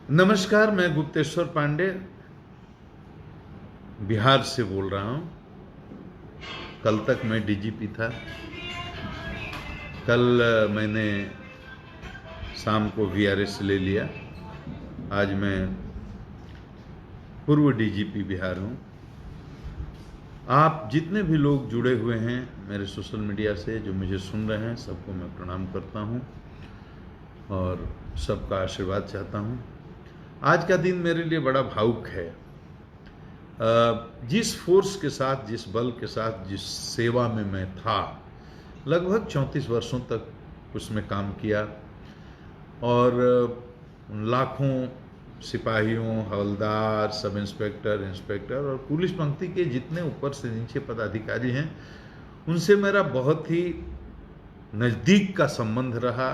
नमस्कार, मैं गुप्तेश्वर पांडे बिहार से बोल रहा हूं। कल तक मैं डीजीपी था। कल मैंने शाम को वीआरएस ले लिया। आज मैं पूर्व डीजीपी बिहार हूं। आप जितने भी लोग जुड़े हुए हैं मेरे सोशल मीडिया से, जो मुझे सुन रहे हैं, सबको मैं प्रणाम करता हूं और सबका आशीर्वाद चाहता हूं। आज का दिन मेरे लिए बड़ा भावुक है। जिस फोर्स के साथ, जिस बल के साथ, जिस सेवा में मैं था, लगभग 34 वर्षों तक उसमें काम किया और लाखों सिपाहियों, हवलदार, सब इंस्पेक्टर, इंस्पेक्टर और पुलिस पंक्ति के जितने ऊपर से नीचे पदाधिकारी हैं, उनसे मेरा बहुत ही नज़दीक का संबंध रहा।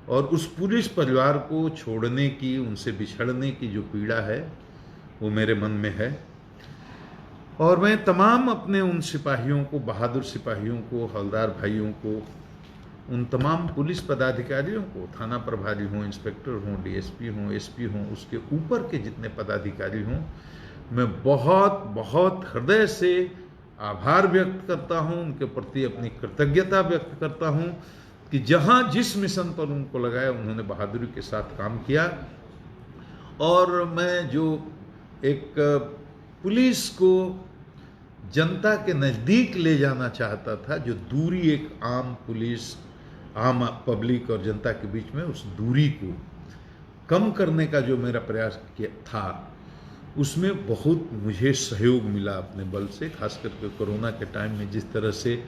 और उस पुलिस परिवार को छोड़ने की, उनसे बिछड़ने की जो पीड़ा है, वो मेरे मन में है। और मैं तमाम अपने उन सिपाहियों को, बहादुर सिपाहियों को, हवलदार भाइयों को, उन तमाम पुलिस पदाधिकारियों को, थाना प्रभारी हों, इंस्पेक्टर हों, डीएसपी हों, एसपी हों, उसके ऊपर के जितने पदाधिकारी हों, मैं बहुत बहुत हृदय से आभार व्यक्त करता हूं, उनके प्रति अपनी कृतज्ञता व्यक्त करता हूं कि जहां जिस मिशन पर उनको लगाया, उन्होंने बहादुरी के साथ काम किया। और मैं जो एक पुलिस को जनता के नज़दीक ले जाना चाहता था, जो दूरी एक आम पुलिस, आम पब्लिक और जनता के बीच में, उस दूरी को कम करने का जो मेरा प्रयास किया था, उसमें बहुत मुझे सहयोग मिला अपने बल से। खास करके कोरोना के टाइम में जिस तरह से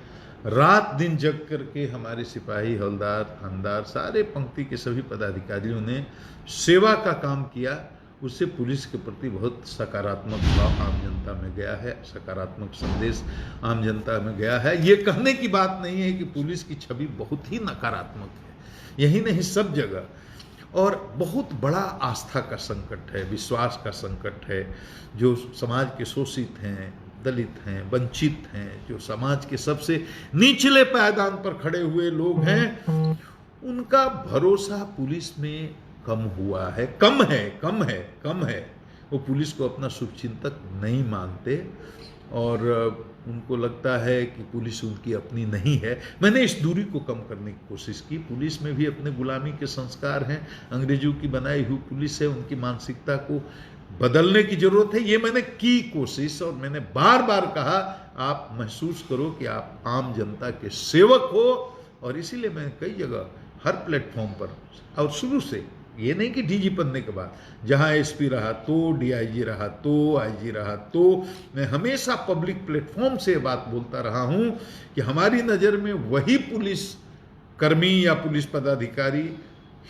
रात दिन जग करके हमारे सिपाही, हवलदार, थानेदार, सारे पंक्ति के सभी पदाधिकारियों ने सेवा का काम किया, उससे पुलिस के प्रति बहुत सकारात्मक भाव आम जनता में गया है, सकारात्मक संदेश आम जनता में गया है। ये कहने की बात नहीं है कि पुलिस की छवि बहुत ही नकारात्मक है, यही नहीं सब जगह। और बहुत बड़ा आस्था का संकट है, विश्वास का संकट है। जो समाज के शोषित हैं, दलित हैं, वंचित हैं, जो समाज के सबसे निचले पायदान पर खड़े हुए लोग हैं, उनका भरोसा पुलिस में कम हुआ है, कम है। वो पुलिस को अपना शुभचिंतक नहीं मानते और उनको लगता है कि पुलिस उनकी अपनी नहीं है। मैंने इस दूरी को कम करने की कोशिश की। पुलिस में भी अपने गुलामी के संस्कार हैं, अंग्रेजों की बनाई हुई पुलिस है, उनकी मानसिकता को बदलने की जरूरत है। ये मैंने की कोशिश और मैंने बार बार कहा, आप महसूस करो कि आप आम जनता के सेवक हो। और इसीलिए मैं कई जगह, हर प्लेटफॉर्म पर, और शुरू से, ये नहीं कि डीजी बनने के बाद, जहां एसपी रहा तो, डीआईजी रहा तो, आईजी रहा तो, मैं हमेशा पब्लिक प्लेटफॉर्म से बात बोलता रहा हूं कि हमारी नज़र में वही पुलिस कर्मी या पुलिस पदाधिकारी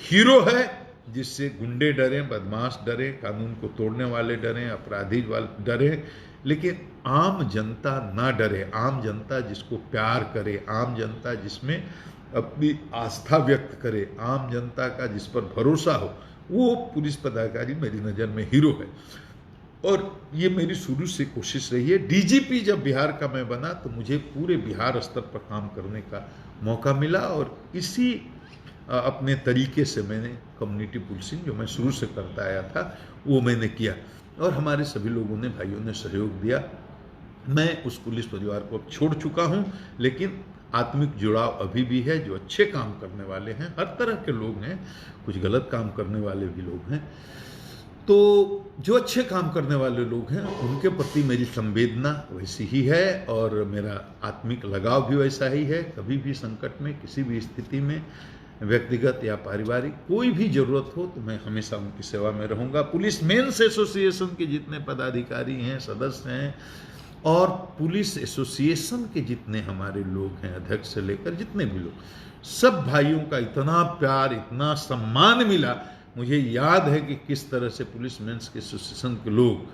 हीरो है जिससे गुंडे डरें, बदमाश डरें, कानून को तोड़ने वाले डरें, अपराधी वाले डरें, लेकिन आम जनता ना डरे। आम जनता जिसको प्यार करे, आम जनता जिसमें अपनी आस्था व्यक्त करे, आम जनता का जिस पर भरोसा हो, वो पुलिस पदाधिकारी मेरी नज़र में हीरो है। और ये मेरी शुरू से कोशिश रही है। डीजीपी जब बिहार का मैं बना तो मुझे पूरे बिहार स्तर पर काम करने का मौका मिला और इसी अपने तरीके से मैंने कम्युनिटी पुलिसिंग, जो मैं शुरू से करता आया था, वो मैंने किया और हमारे सभी लोगों ने, भाइयों ने सहयोग दिया। मैं उस पुलिस परिवार को अब छोड़ चुका हूं, लेकिन आत्मिक जुड़ाव अभी भी है। जो अच्छे काम करने वाले हैं, हर तरह के लोग हैं, कुछ गलत काम करने वाले भी लोग हैं, तो जो अच्छे काम करने वाले लोग हैं उनके प्रति मेरी संवेदना वैसी ही है और मेरा आत्मिक लगाव भी वैसा ही है। कभी भी संकट में, किसी भी स्थिति में, व्यक्तिगत या पारिवारिक, कोई भी जरूरत हो तो मैं हमेशा उनकी सेवा में रहूँगा। पुलिस मेंस एसोसिएशन के जितने पदाधिकारी हैं, सदस्य हैं, और पुलिस एसोसिएशन के जितने हमारे लोग हैं, अध्यक्ष से लेकर जितने भी लोग, सब भाइयों का इतना प्यार, इतना सम्मान मिला। मुझे याद है कि किस तरह से पुलिस मेंस के एसोसिएशन के लोग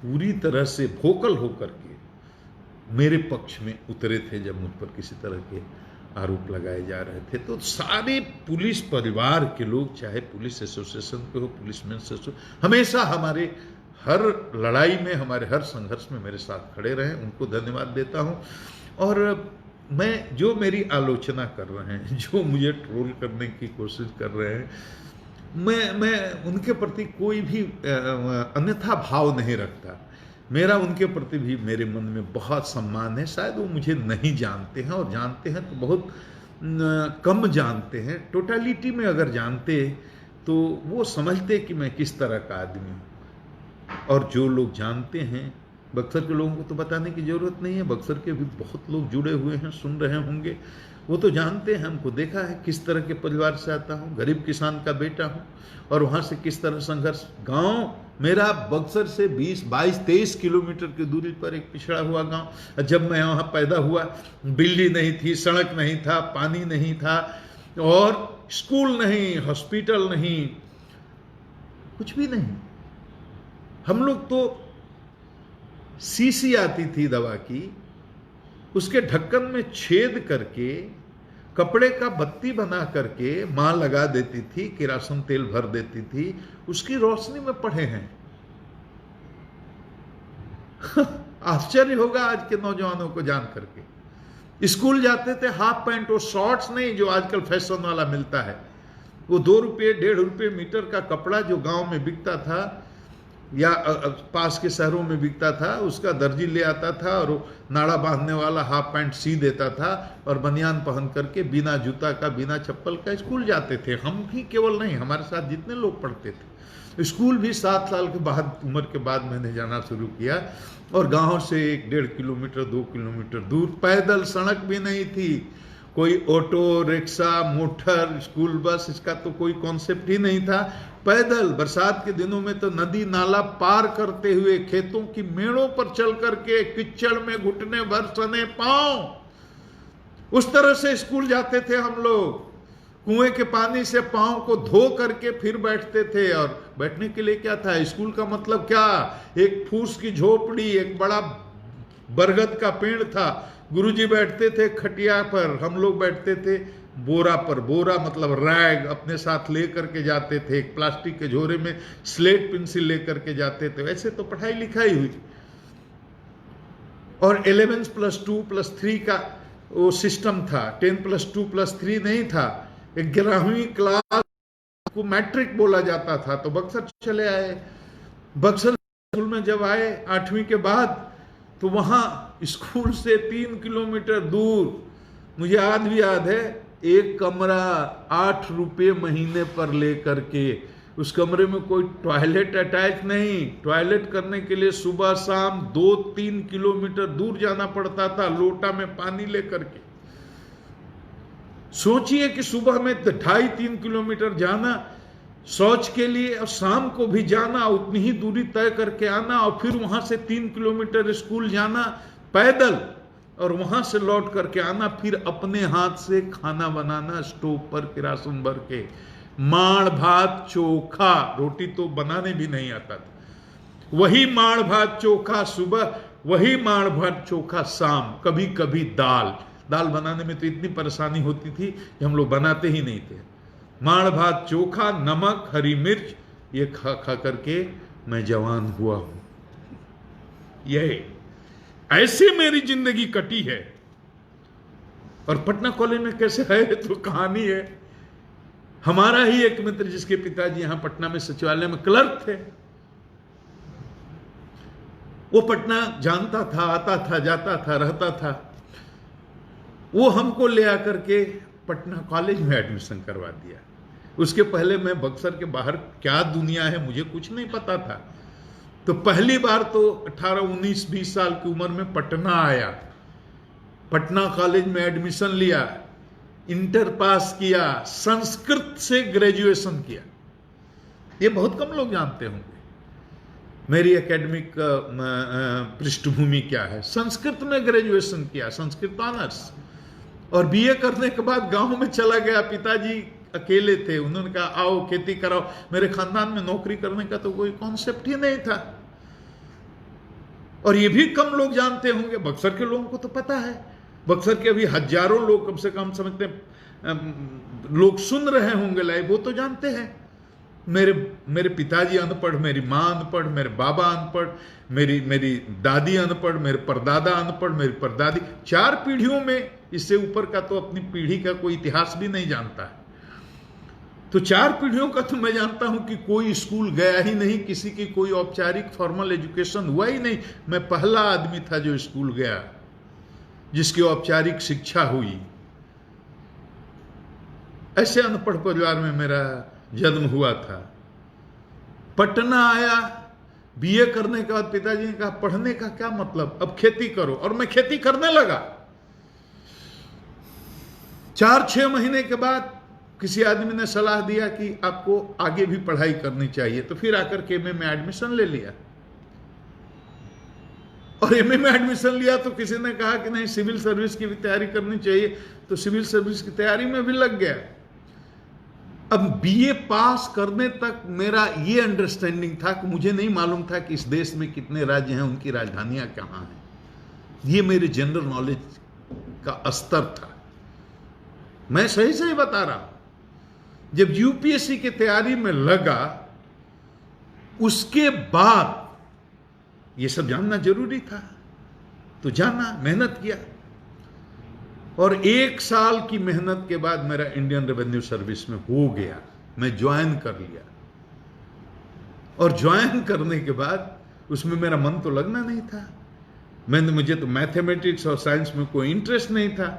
पूरी तरह से वोकल होकर के मेरे पक्ष में उतरे थे जब मुझ पर किसी तरह के आरोप लगाए जा रहे थे। तो सारे पुलिस परिवार के लोग, चाहे पुलिस एसोसिएशन के हो, पुलिस मेंस एसोसिएशन, हमेशा हमारे हर लड़ाई में, हमारे हर संघर्ष में मेरे साथ खड़े रहे। उनको धन्यवाद देता हूं। और जो मेरी आलोचना कर रहे हैं, जो मुझे ट्रोल करने की कोशिश कर रहे हैं, मैं उनके प्रति कोई भी अन्यथा भाव नहीं रखता। मेरा उनके प्रति भी मेरे मन में बहुत सम्मान है। शायद वो मुझे नहीं जानते हैं, और जानते हैं तो बहुत कम जानते हैं। टोटलिटी में अगर जानते तो वो समझते कि मैं किस तरह का आदमी हूँ। और जो लोग जानते हैं, बक्सर के लोगों को तो बताने की ज़रूरत नहीं है, बक्सर के भी बहुत लोग जुड़े हुए हैं, सुन रहे होंगे, वो तो जानते हैं। हमको देखा है किस तरह के परिवार से आता हूँ, गरीब किसान का बेटा हूँ, और वहाँ से किस तरह संघर्ष। गांव मेरा बक्सर से 20-22-23 किलोमीटर की दूरी पर एक पिछड़ा हुआ गांव। जब मैं वहाँ पैदा हुआ, बिजली नहीं थी, सड़क नहीं था, पानी नहीं था, और स्कूल नहीं, हॉस्पिटल नहीं, कुछ भी नहीं। हम लोग तो शीशी आती थी दवा की, उसके ढक्कन में छेद करके कपड़े का बत्ती बना करके मां लगा देती थी, किरासन तेल भर देती थी, उसकी रोशनी में पढ़े हैं। आश्चर्य होगा आज के नौजवानों को जान करके। स्कूल जाते थे हाफ पैंट और शॉर्ट्स नहीं जो आजकल फैशन वाला मिलता है, वो 2 रुपये 1.5 रुपये मीटर का कपड़ा जो गांव में बिकता था या पास के शहरों में बिकता था, उसका दर्जी ले आता था और नाड़ा बांधने वाला हाफ पैंट सी देता था, और बनियान पहन करके बिना जूता का बिना चप्पल का स्कूल जाते थे। हम भी केवल नहीं, हमारे साथ जितने लोग पढ़ते थे। स्कूल भी 7 साल के बाद, उम्र के बाद मैंने जाना शुरू किया, और गाँव से 1-1.5 किलोमीटर 2 किलोमीटर दूर, पैदल, सड़क भी नहीं थी, कोई auto rickshaw motor school bus, इसका तो कोई कॉन्सेप्ट ही नहीं था। पैदल बरसात के दिनों में तो नदी नाला पार करते हुए, खेतों की मेड़ों पर चल करके, किच्चड़ में घुटने भर सने पांव, उस तरह से स्कूल जाते थे हम लोग। कुएं के पानी से पांव को धो करके फिर बैठते थे। और बैठने के लिए क्या था, स्कूल का मतलब क्या, एक फूस की झोपड़ी, एक बड़ा बरगद का पेड़ था, गुरुजी बैठते थे खटिया पर, हम लोग बैठते थे बोरा पर। बोरा मतलब रैग अपने साथ ले करके जाते थे, एक प्लास्टिक के झोरे में स्लेट पेंसिल ले करके जाते थे। वैसे तो पढ़ाई लिखाई हुई, और 11+2+3 का वो सिस्टम था, 10+2+3 नहीं था। 11वीं क्लास को मैट्रिक बोला जाता था। तो बक्सर चले आए। बक्सर स्कूल में जब आए 8वीं के बाद, तो वहां स्कूल से 3 किलोमीटर दूर, मुझे आज भी याद है, एक कमरा 8 रुपये महीने पर ले करके, उस कमरे में कोई टॉयलेट अटैच नहीं। टॉयलेट करने के लिए सुबह शाम 2-3 किलोमीटर दूर जाना पड़ता था, लोटा में पानी ले करके। सोचिए कि सुबह में 2.5-3 किलोमीटर जाना शौच के लिए, और शाम को भी जाना, उतनी ही दूरी तय करके आना, और फिर वहां से 3 किलोमीटर स्कूल जाना पैदल, और वहां से लौट करके आना, फिर अपने हाथ से खाना बनाना स्टोव पर किरासन भर के। माड़ भात चोखा, रोटी तो बनाने भी नहीं आता था, वही माड़ भात चोखा सुबह, वही माड़ भात चोखा शाम, कभी कभी दाल। दाल बनाने में तो इतनी परेशानी होती थी कि हम लोग बनाते ही नहीं थे। माड़ भात चोखा, नमक, हरी मिर्च, ये खा खा करके मैं जवान हुआ हूं। यह ऐसे मेरी जिंदगी कटी है। और पटना कॉलेज में कैसे है तो कहानी है। हमारा ही एक मित्र, जिसके पिताजी यहां पटना में सचिवालय में क्लर्क थे, वो पटना जानता था, आता था, जाता था, रहता था। वो हमको ले आकर के पटना कॉलेज में एडमिशन करवा दिया। उसके पहले मैं बक्सर के बाहर क्या दुनिया है मुझे कुछ नहीं पता था। तो पहली बार तो 18, 19, 20 साल की उम्र में पटना आया, पटना कॉलेज में एडमिशन लिया, इंटर पास किया, संस्कृत से ग्रेजुएशन किया। ये बहुत कम लोग जानते होंगे मेरी एकेडमिक पृष्ठभूमि क्या है। संस्कृत में ग्रेजुएशन किया, संस्कृत ऑनर्स, और बीए करने के बाद गांव में चला गया। पिताजी अकेले थे, उन्होंने कहा आओ खेती कराओ। मेरे खानदान में नौकरी करने का तो कोई कॉन्सेप्ट ही नहीं था, और ये भी कम लोग जानते होंगे। बक्सर के लोगों को तो पता है, बक्सर के अभी हजारों लोग, कम से कम समझते लोग सुन रहे होंगे लाइव, वो तो जानते हैं। मेरे पिताजी अनपढ़, मेरी माँ अनपढ़, मेरे बाबा अनपढ़, मेरी दादी अनपढ़, मेरे परदादा अनपढ़, मेरी परदादी, 4 पीढ़ियों में, इससे ऊपर का तो अपनी पीढ़ी का कोई इतिहास भी नहीं जानता है। तो 4 पीढ़ियों का तो मैं जानता हूं कि कोई स्कूल गया ही नहीं, किसी की कोई औपचारिक फॉर्मल एजुकेशन हुआ ही नहीं। मैं पहला आदमी था जो स्कूल गया, जिसकी औपचारिक शिक्षा हुई। ऐसे अनपढ़ परिवार में मेरा जन्म हुआ था। पटना आया, बीए करने के बाद पिताजी ने कहा पढ़ने का क्या मतलब, अब खेती करो, और मैं खेती करने लगा। 4-6 महीने के बाद किसी आदमी ने सलाह दिया कि आपको आगे भी पढ़ाई करनी चाहिए, तो फिर आकर के एमए में एडमिशन ले लिया। और एमए में एडमिशन लिया तो किसी ने कहा कि नहीं सिविल सर्विस की भी तैयारी करनी चाहिए, तो सिविल सर्विस की तैयारी में भी लग गया। अब बीए पास करने तक मेरा ये अंडरस्टैंडिंग था कि मुझे नहीं मालूम था कि इस देश में कितने राज्य हैं, उनकी राजधानियां कहाँ हैं। ये मेरे जनरल नॉलेज का स्तर था। मैं सही सही बता रहा हूं। जब यूपीएससी की तैयारी में लगा, उसके बाद ये सब जानना जरूरी था, तो जाना, मेहनत किया। और 1 साल की मेहनत के बाद मेरा इंडियन रेवेन्यू सर्विस में हो गया, मैं ज्वाइन कर लिया। और ज्वाइन करने के बाद उसमें मेरा मन तो लगना नहीं था। मुझे तो मैथमेटिक्स और साइंस में कोई इंटरेस्ट नहीं था।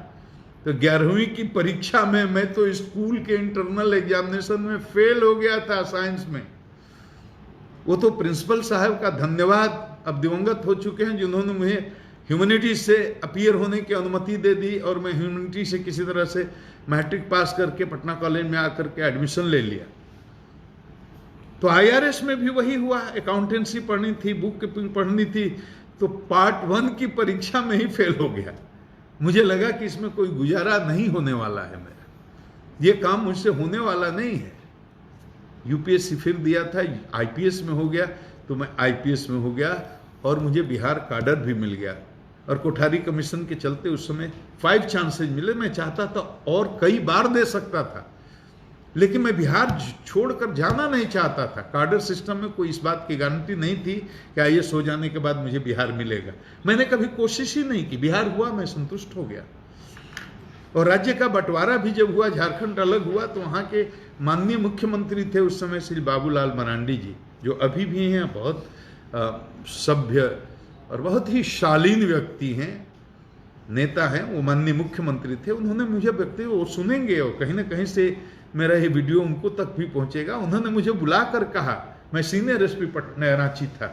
तो 11वीं की परीक्षा में मैं तो स्कूल के इंटरनल एग्जामिनेशन में फेल हो गया था साइंस में। वो तो प्रिंसिपल साहब का धन्यवाद, अब दिवंगत हो चुके हैं, जिन्होंने मुझे ह्यूमैनिटीज से अपीयर होने की अनुमति दे दी, और मैं ह्यूमैनिटीज से किसी तरह से मैट्रिक पास करके पटना कॉलेज में आकर के एडमिशन ले लिया। तो आईआरएस में भी वही हुआ, अकाउंटेंसी पढ़नी थी, बुक कीपिंग पढ़नी थी, तो पार्ट 1 की परीक्षा में ही फेल हो गया। मुझे लगा कि इसमें कोई गुजारा नहीं होने वाला है, मेरा ये काम मुझसे होने वाला नहीं है। यूपीएससी फिर दिया था, आईपीएस में हो गया, तो मैं आईपीएस में हो गया, और मुझे बिहार काडर भी मिल गया। और कोठारी कमीशन के चलते उस समय 5 चांसेज मिले। मैं चाहता था और कई बार दे सकता था, लेकिन मैं बिहार छोड़कर जाना नहीं चाहता था। काडर सिस्टम में कोई इस बात की गारंटी नहीं थी कि आईएएस हो जाने के बाद मुझे बिहार मिलेगा। मैंने कभी कोशिश ही नहीं की, बिहार हुआ, मैं संतुष्ट हो गया। और राज्य का बंटवारा भी जब हुआ, झारखंड अलग हुआ, तो वहाँ के माननीय मुख्यमंत्री थे उस समय श्री बाबूलाल मरांडी जी, जो अभी भी हैं, बहुत सभ्य और बहुत ही शालीन व्यक्ति हैं, नेता हैं। वो माननीय मुख्यमंत्री थे। उन्होंने मुझे व्यक्ति, वो सुनेंगे और कहीं ना कहीं से मेरा ये वीडियो उनको तक भी पहुंचेगा, उन्होंने मुझे बुलाकर कहा, मैं सीनियर एसपी पटना रांची था,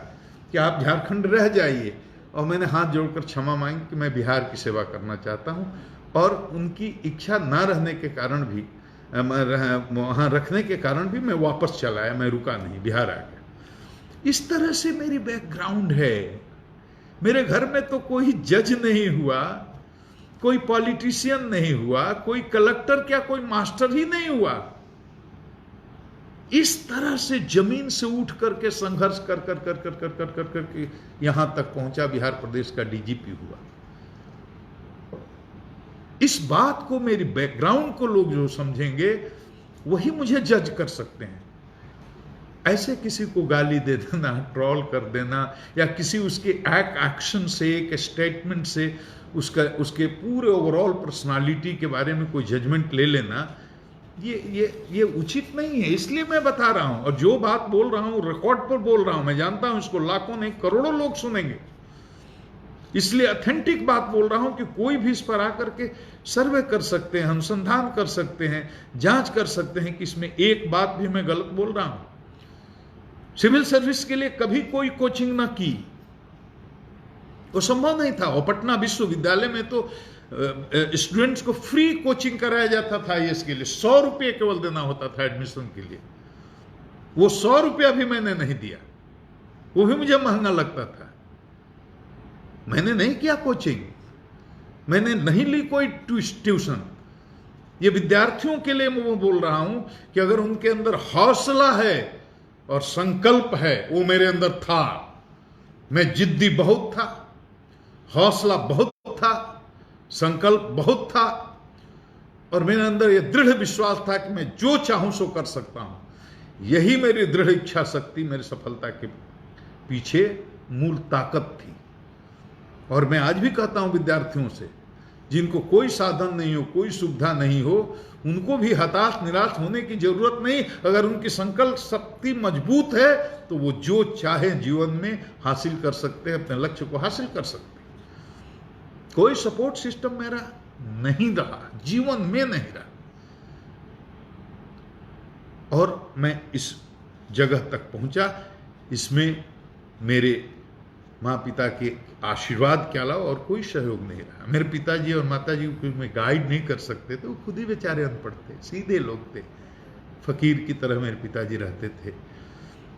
कि आप झारखंड रह जाइए। और मैंने हाथ जोड़कर क्षमा मांगी कि मैं बिहार की सेवा करना चाहता हूं। और उनकी इच्छा ना रहने के कारण भी, वहाँ रखने के कारण भी मैं वापस चला आया, मैं रुका नहीं, बिहार आ गया। इस तरह से मेरी बैकग्राउंड है। मेरे घर में तो कोई जज नहीं हुआ, कोई पॉलिटिशियन नहीं हुआ, कोई कलेक्टर क्या, कोई मास्टर ही नहीं हुआ। इस तरह से जमीन से उठ करके संघर्ष कर कर कर कर कर कर कर कर के यहां तक पहुंचा, बिहार प्रदेश का डीजीपी हुआ। इस बात को, मेरी बैकग्राउंड को लोग जो समझेंगे वही मुझे जज कर सकते हैं। ऐसे किसी को गाली दे देना, ट्रोल कर देना, या किसी उसके एक्शन से, एक स्टेटमेंट से उसके पूरे ओवरऑल पर्सनालिटी के बारे में कोई जजमेंट ले लेना, ये उचित नहीं है। इसलिए मैं बता रहा हूं, और जो बात बोल रहा हूं रिकॉर्ड पर बोल रहा हूं। मैं जानता हूं इसको लाखों नहीं करोड़ों लोग सुनेंगे, इसलिए ऑथेंटिक बात बोल रहा हूं कि कोई भी इस पर आकर के सर्वे कर सकते हैं, अनुसंधान कर सकते हैं, जांच कर सकते हैं कि इसमें एक बात भी मैं गलत बोल रहा हूं। सिविल सर्विस के लिए कभी कोई कोचिंग ना की, वो संभव नहीं था। और पटना विश्वविद्यालय में तो स्टूडेंट्स को फ्री कोचिंग कराया जाता था आईएएस के लिए। 100 रुपये केवल देना होता था एडमिशन के लिए। वो 100 रुपया भी मैंने नहीं दिया, वो भी मुझे महंगा लगता था। मैंने नहीं किया कोचिंग, मैंने नहीं ली कोई ट्यूशन। ये विद्यार्थियों के लिए मैं बोल रहा हूं कि अगर उनके अंदर हौसला है और संकल्प है, वो मेरे अंदर था। मैं जिद्दी बहुत था, हौसला बहुत था, संकल्प बहुत था, और मेरे अंदर यह दृढ़ विश्वास था कि मैं जो चाहूं सो कर सकता हूं। यही मेरी दृढ़ इच्छा शक्ति मेरी सफलता के पीछे मूल ताकत थी। और मैं आज भी कहता हूं विद्यार्थियों से जिनको कोई साधन नहीं हो, कोई सुविधा नहीं हो, उनको भी हताश निराश होने की जरूरत नहीं। अगर उनकी संकल्प शक्ति मजबूत है तो वो जो चाहे जीवन में हासिल कर सकते हैं, अपने लक्ष्य को हासिल कर सकते हैं। कोई सपोर्ट सिस्टम मेरा नहीं रहा, जीवन में नहीं रहा, और मैं इस जगह तक पहुंचा। इसमें मेरे माँ पिता के आशीर्वाद के अलावा और कोई सहयोग नहीं रहा। मेरे पिताजी और माताजी को मैं गाइड नहीं कर सकते थे, वो खुद ही बेचारे अनपढ़ थे, सीधे लोग थे, फकीर की तरह मेरे पिताजी रहते थे।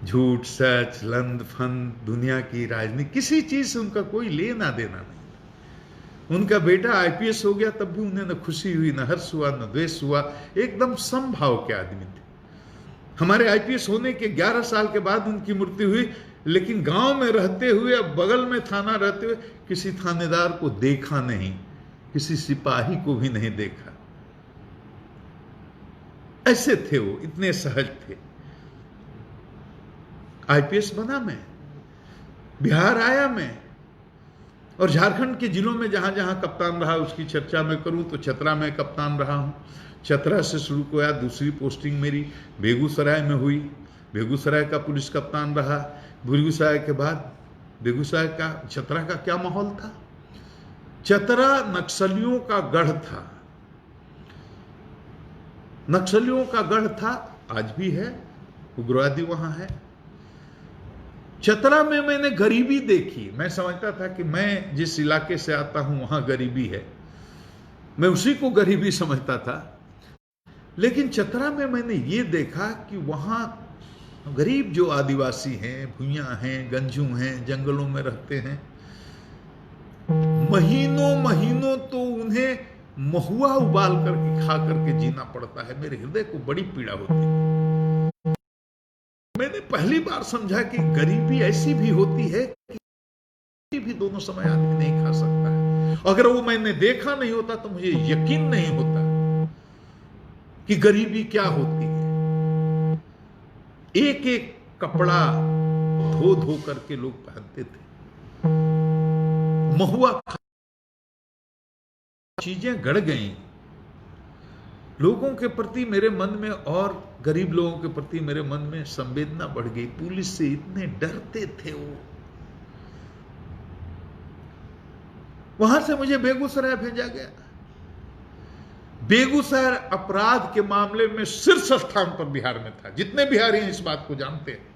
झूठ सच लंद फंद दुनिया की राजनीति किसी चीज से उनका कोई लेना देना नहीं। उनका बेटा आईपीएस हो गया तब भी उन्हें न खुशी हुई, न हर्ष हुआ, न द्वेष हुआ। एकदम समभाव के आदमी थे। हमारे आईपीएस होने के 11 साल के बाद उनकी मृत्यु हुई, लेकिन गांव में रहते हुए, अब बगल में थाना रहते हुए, किसी थानेदार को देखा नहीं, किसी सिपाही को भी नहीं देखा। ऐसे थे वो, इतने सहज थे। आईपीएस बना मैं, बिहार आया मैं, और झारखंड के जिलों में जहां जहां कप्तान रहा उसकी चर्चा मैं करूं तो चतरा में कप्तान रहा हूं। चतरा से शुरू किया, दूसरी पोस्टिंग मेरी बेगूसराय में हुई, बेगूसराय का पुलिस कप्तान रहा। बेगूसराय के बाद बेगूसराय का, चतरा का क्या माहौल था? चतरा नक्सलियों का गढ़ था, नक्सलियों का गढ़ था, आज भी है, उग्रवादी वहां है। चतरा में मैंने गरीबी देखी। मैं समझता था कि मैं जिस इलाके से आता हूं वहां गरीबी है, मैं उसी को गरीबी समझता था। लेकिन चतरा में मैंने ये देखा कि वहां गरीब जो आदिवासी हैं, भूइयां हैं, गंजू हैं, जंगलों में रहते हैं, महीनों महीनों तो उन्हें महुआ उबाल करके खा करके जीना पड़ता है। मेरे हृदय को बड़ी पीड़ा होती है। मैंने पहली बार समझा कि गरीबी ऐसी भी होती है कि भी दोनों समय आदमी नहीं खा सकता है। अगर वो मैंने देखा नहीं होता तो मुझे यकीन नहीं होता कि गरीबी क्या होती है। एक एक कपड़ा धो धो करके लोग पहनते थे, महुआ चीजें गड़ गई लोगों के प्रति मेरे मन में, और गरीब लोगों के प्रति मेरे मन में संवेदना बढ़ गई। पुलिस से इतने डरते थे वो। वहां से मुझे बेगूसराय भेजा गया। बेगूसराय अपराध के मामले में शीर्ष स्थान पर बिहार में था। जितने बिहारी हैं इस बात को जानते हैं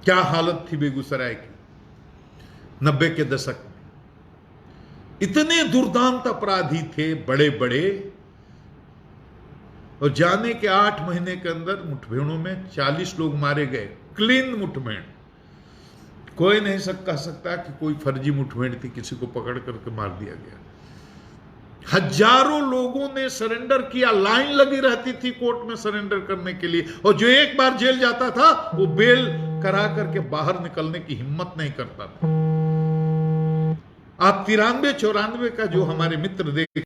क्या हालत थी बेगूसराय की 90 के दशक में। इतने दुर्दांत अपराधी थे, बड़े बड़े, और जाने के 8 महीने के अंदर मुठभेड़ों में 40 लोग मारे गए। क्लीन मुठभेड़, कोई नहीं कह सकता कि कोई फर्जी मुठभेड़ थी, किसी को पकड़ करके मार दिया गया। हजारों लोगों ने सरेंडर किया, लाइन लगी रहती थी कोर्ट में सरेंडर करने के लिए, और जो एक बार जेल जाता था वो बेल करा करके बाहर निकलने की हिम्मत नहीं करता था। आप 93-94 का जो हमारे मित्र देखे,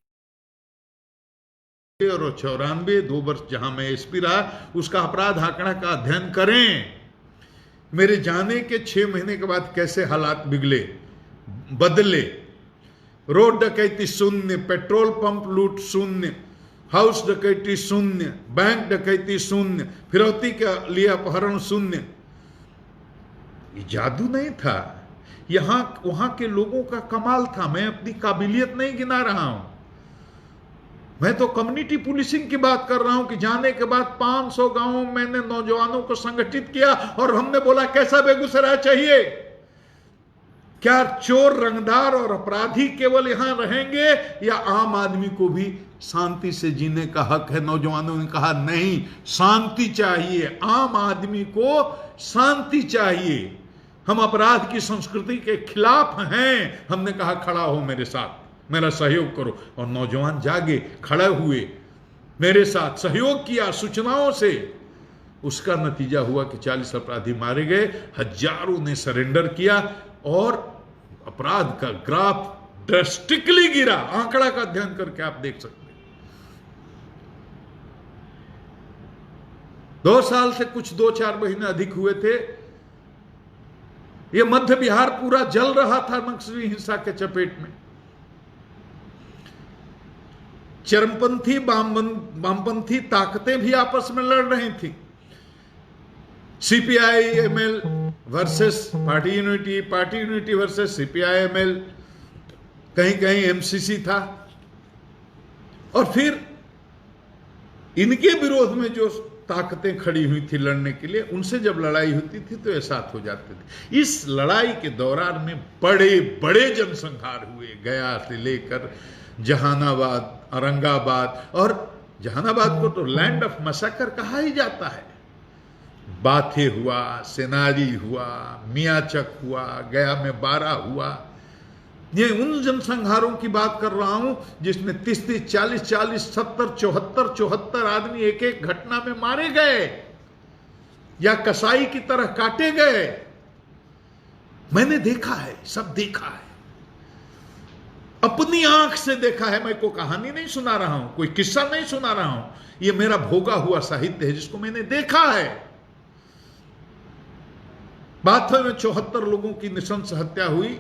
और 94 2 वर्ष जहां मैं एसपी रहा, उसका अपराध आंकड़ा का अध्ययन करें। मेरे जाने के 6 महीने के बाद कैसे हालात बिगड़े, बदले। रोड डकैती शून्य, पेट्रोल पंप लूट शून्य, हाउस डकैती शून्य, बैंक डकैती शून्य, फिरौती के लिए अपहरण शून्य। ये जादू नहीं था, यहां वहां के लोगों का कमाल था। मैं अपनी काबिलियत नहीं गिना रहा हूं, मैं तो कम्युनिटी पुलिसिंग की बात कर रहा हूं कि जाने के बाद 500 गांवों में मैंने नौजवानों को संगठित किया, और हमने बोला कैसा बेगूसराय चाहिए? क्या चोर, रंगदार और अपराधी केवल यहां रहेंगे, या आम आदमी को भी शांति से जीने का हक है? नौजवानों ने कहा नहीं, शांति चाहिए, आम आदमी को शांति चाहिए। हम अपराध की संस्कृति के खिलाफ हैं। हमने कहा खड़ा हो मेरे साथ, मेरा सहयोग करो, और नौजवान जागे, खड़े हुए, मेरे साथ सहयोग किया सूचनाओं से। उसका नतीजा हुआ कि 40 अपराधी मारे गए, हजारों ने सरेंडर किया, और अपराध का ग्राफ ड्रास्टिकली गिरा। आंकड़ा का अध्ययन करके आप देख सकते हैं। 2 साल से कुछ 2-4 महीने अधिक हुए थे, ये मध्य बिहार पूरा जल रहा था नक्सली हिंसा के चपेट में। चरमपंथी वामपंथी ताकतें भी आपस में लड़ रही थी। CPI-ML versus party unity versus CPI-ML, कहीं कहीं एमसीसी था। और फिर इनके विरोध में जो ताकतें खड़ी हुई थी लड़ने के लिए, उनसे जब लड़ाई होती थी तो ऐसा हो जाते थे। इस लड़ाई के दौरान में बड़े बड़े जनसंहार हुए, गया से लेकर जहानाबाद, औरंगाबाद, और जहानाबाद को तो लैंड ऑफ मसकर कहा ही जाता है। बाथे हुआ, सेनारी हुआ, मियाचक हुआ, गया में 12 हुआ। ये उन जनसंहारों की बात कर रहा हूं जिसमें 30-30, 40-40, 70, 74 आदमी एक एक घटना में मारे गए या कसाई की तरह काटे गए। मैंने देखा है, सब देखा है, अपनी आंख से देखा है। मैं कोई कहानी नहीं सुना रहा हूं, कोई किस्सा नहीं सुना रहा हूं, यह मेरा भोगा हुआ साहित्य है जिसको मैंने देखा है। बाथल में 74 लोगों की नृशंस हत्या हुई।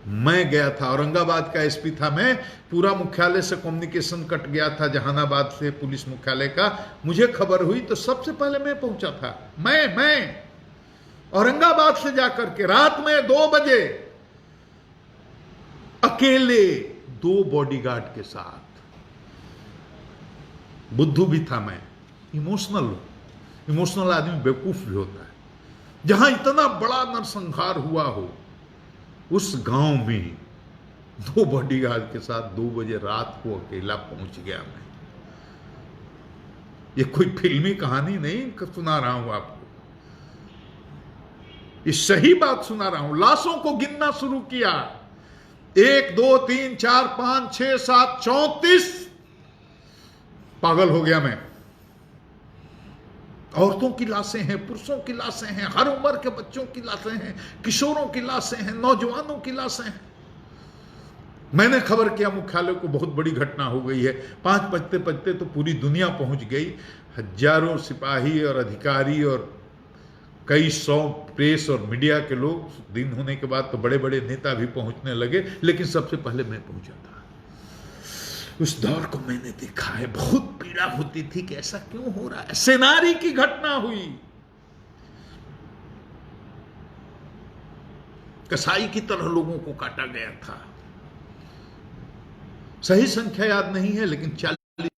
मैं गया था, औरंगाबाद का एसपी था मैं, पूरा मुख्यालय से कम्युनिकेशन कट गया था, जहानाबाद से पुलिस मुख्यालय का। मुझे खबर हुई तो सबसे पहले मैं पहुंचा था। मैं औरंगाबाद से जाकर के रात में 2 बजे अकेले 2 बॉडीगार्ड के साथ। बुद्धू भी था मैं, इमोशनल आदमी बेवकूफ भी होता है। जहां इतना बड़ा नरसंहार हुआ हो, उस गांव में 2 बॉडीगार्ड के साथ 2 बजे रात को अकेला पहुंच गया मैं। ये कोई फिल्मी कहानी नहीं सुना रहा हूं आपको, ये सही बात सुना रहा हूं। लाशों को गिनना शुरू किया, 1 2 3 4 5 6 7 34। पागल हो गया मैं। औरतों की लाशें हैं, पुरुषों की लाशें हैं, हर उम्र के बच्चों की लाशें हैं, किशोरों की लाशें हैं, नौजवानों की लाशें हैं। मैंने खबर किया मुख्यालय को, बहुत बड़ी घटना हो गई है। 5 बजते बजते तो पूरी दुनिया पहुंच गई। हजारों सिपाही और अधिकारी और कई 100 प्रेस और मीडिया के लोग। दिन होने के बाद तो बड़े बड़े नेता भी पहुंचने लगे, लेकिन सबसे पहले मैं पहुंचा था। उस दौर को मैंने देखा है। बहुत पीड़ा होती थी कि ऐसा क्यों हो रहा है। सेनारी की घटना हुई, कसाई की तरह लोगों को काटा गया था। सही संख्या याद नहीं है, लेकिन 40।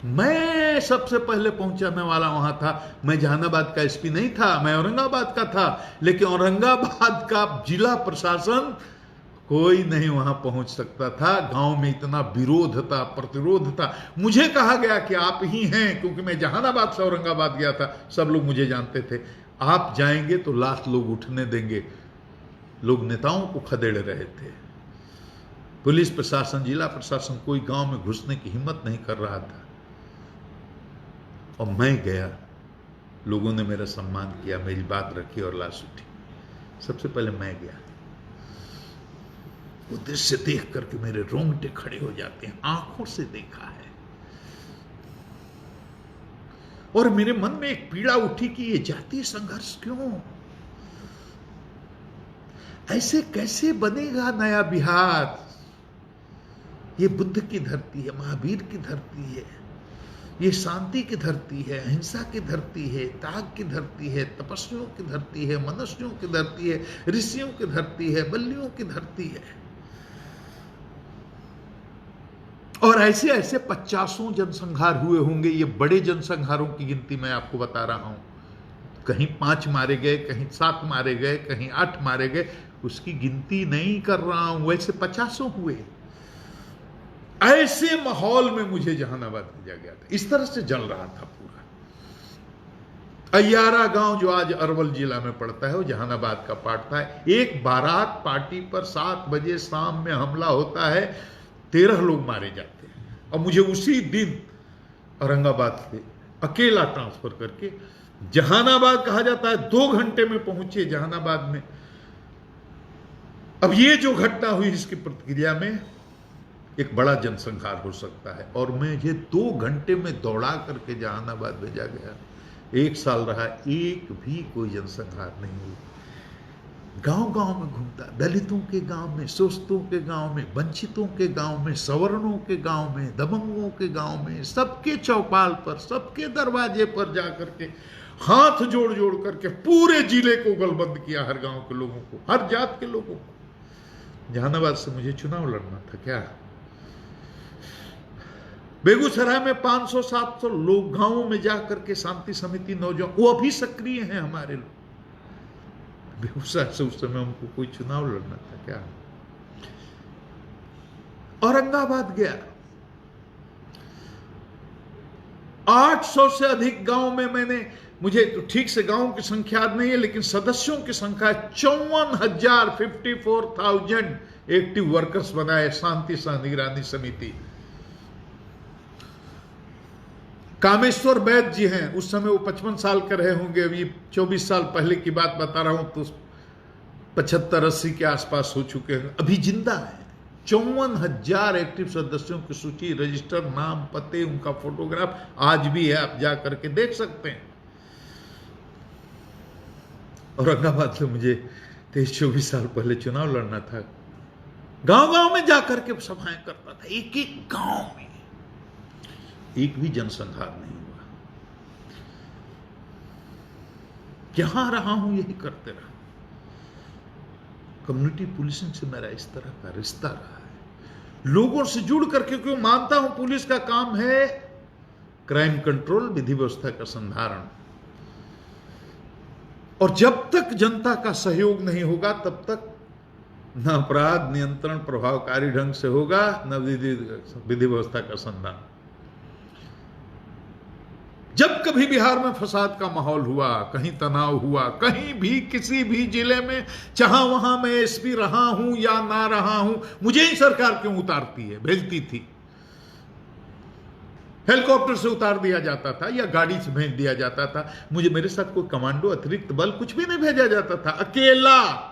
मैं सबसे पहले पहुंचाने वाला वहां था। मैं जहानाबाद का एसपी नहीं था, मैं औरंगाबाद का था। लेकिन औरंगाबाद का जिला प्रशासन, कोई नहीं वहां पहुंच सकता था। गांव में इतना विरोध था, प्रतिरोध था। मुझे कहा गया कि आप ही हैं, क्योंकि मैं जहानाबाद से औरंगाबाद गया था। सब लोग मुझे जानते थे। आप जाएंगे तो लाख लोग उठने देंगे। लोग नेताओं को खदेड़ रहे थे। पुलिस प्रशासन, जिला प्रशासन, कोई गांव में घुसने की हिम्मत नहीं कर रहा था। और मैं गया, लोगों ने मेरा सम्मान किया, मेरी बात रखी और लाश उठी। सबसे पहले मैं गया। वो दृश्य देख करके मेरे रोंगटे खड़े हो जाते हैं। आंखों से देखा है। और मेरे मन में एक पीड़ा उठी कि ये जातीय संघर्ष क्यों? ऐसे कैसे बनेगा नया बिहार? ये बुद्ध की धरती है, महावीर की धरती है, ये शांति की धरती है, अहिंसा की धरती है, त्याग की धरती है, तपस्वियों की धरती है, मनुष्यों की धरती है, ऋषियों की धरती है, बलियों की धरती है। और ऐसे ऐसे 50 जनसंहार हुए होंगे। ये बड़े जनसंहारों की गिनती मैं आपको बता रहा हूं। कहीं 5 मारे गए, कहीं 7 मारे गए, कहीं 8 मारे गए, उसकी गिनती नहीं कर रहा हूं। वैसे 50 हुए। ऐसे माहौल में मुझे जहानाबाद भेजा गया था। इस तरह से जल रहा था पूरा। अय्यारा गांव जो आज अरवल जिला में पड़ता है, वो जहानाबाद का पार्ट था। एक बारात पार्टी पर 7 बजे शाम में हमला होता है, 13 लोग मारे जाते हैं। और मुझे उसी दिन औरंगाबाद से अकेला ट्रांसफर करके जहानाबाद, कहा जाता है 2 घंटे में पहुंचे जहानाबाद में। अब ये जो घटना हुई, इसकी प्रतिक्रिया में एक बड़ा जनसंहार हो सकता है। और मुझे 2 घंटे में दौड़ा करके जहानाबाद भेजा गया। 1 साल रहा, एक भी कोई जनसंहार नहीं हुई। गांव गांव में घूमता, दलितों के गांव में, शोषितों के गांव में, वंचितों के गांव में, सवर्णों के गांव में, दबंगों के गांव में, सबके चौपाल पर, सबके दरवाजे पर जाकर के हाथ जोड़ जोड़ करके पूरे जिले को गलबंद किया, हर गांव के लोगों को, हर जात के लोगों को। जहानाबाद से मुझे चुनाव लड़ना था क्या? बेगूसराय में 500-700 लोग गांवों में जाकर के शांति समिति नौजवान, वो अभी सक्रिय हैं हमारे लोग। बेगूसराय से उस समय हमको कोई चुनाव लड़ना था क्या? औरंगाबाद गया, 800 से अधिक गांव में मैंने, मुझे तो ठीक से गांव की संख्या याद नहीं है, लेकिन सदस्यों की संख्या 54,000 एक्टिव वर्कर्स बनाए शांति सह निगरानी समिति। कामेश्वर वैद्य जी हैं, उस समय वो 55 साल के रहे होंगे, अभी 24 साल पहले की बात बता रहा हूं, तो 75-80 के आसपास हो चुके हैं, अभी जिंदा है। 54,000 एक्टिव सदस्यों की सूची, रजिस्टर, नाम, पते, उनका फोटोग्राफ आज भी है, आप जा करके देख सकते हैं। औरंगाबाद से मुझे 23-24 साल पहले चुनाव लड़ना था। गांव गांव में जाकर के सभाएं करता था, एक एक गांव में, एक भी जनसंहार नहीं हुआ। जहां रहा हूं यही करते रहा। कम्युनिटी पुलिसिंग से मेरा इस तरह का रिश्ता रहा है, लोगों से जुड़ करके, क्यों मानता हूं पुलिस का काम है क्राइम कंट्रोल, विधि व्यवस्था का संधारण, और जब तक जनता का सहयोग नहीं होगा तब तक न अपराध नियंत्रण प्रभावकारी ढंग से होगा, न विधि व्यवस्था का संधारण। जब कभी बिहार में फसाद का माहौल हुआ, कहीं तनाव हुआ, कहीं भी किसी भी जिले में, चाहे वहां मैं एसपी रहा हूं या ना रहा हूं, मुझे ही सरकार क्यों उतारती है, भेजती थी। हेलीकॉप्टर से उतार दिया जाता था या गाड़ी से भेज दिया जाता था मुझे। मेरे साथ कोई कमांडो, अतिरिक्त बल कुछ भी नहीं भेजा जाता था, अकेला।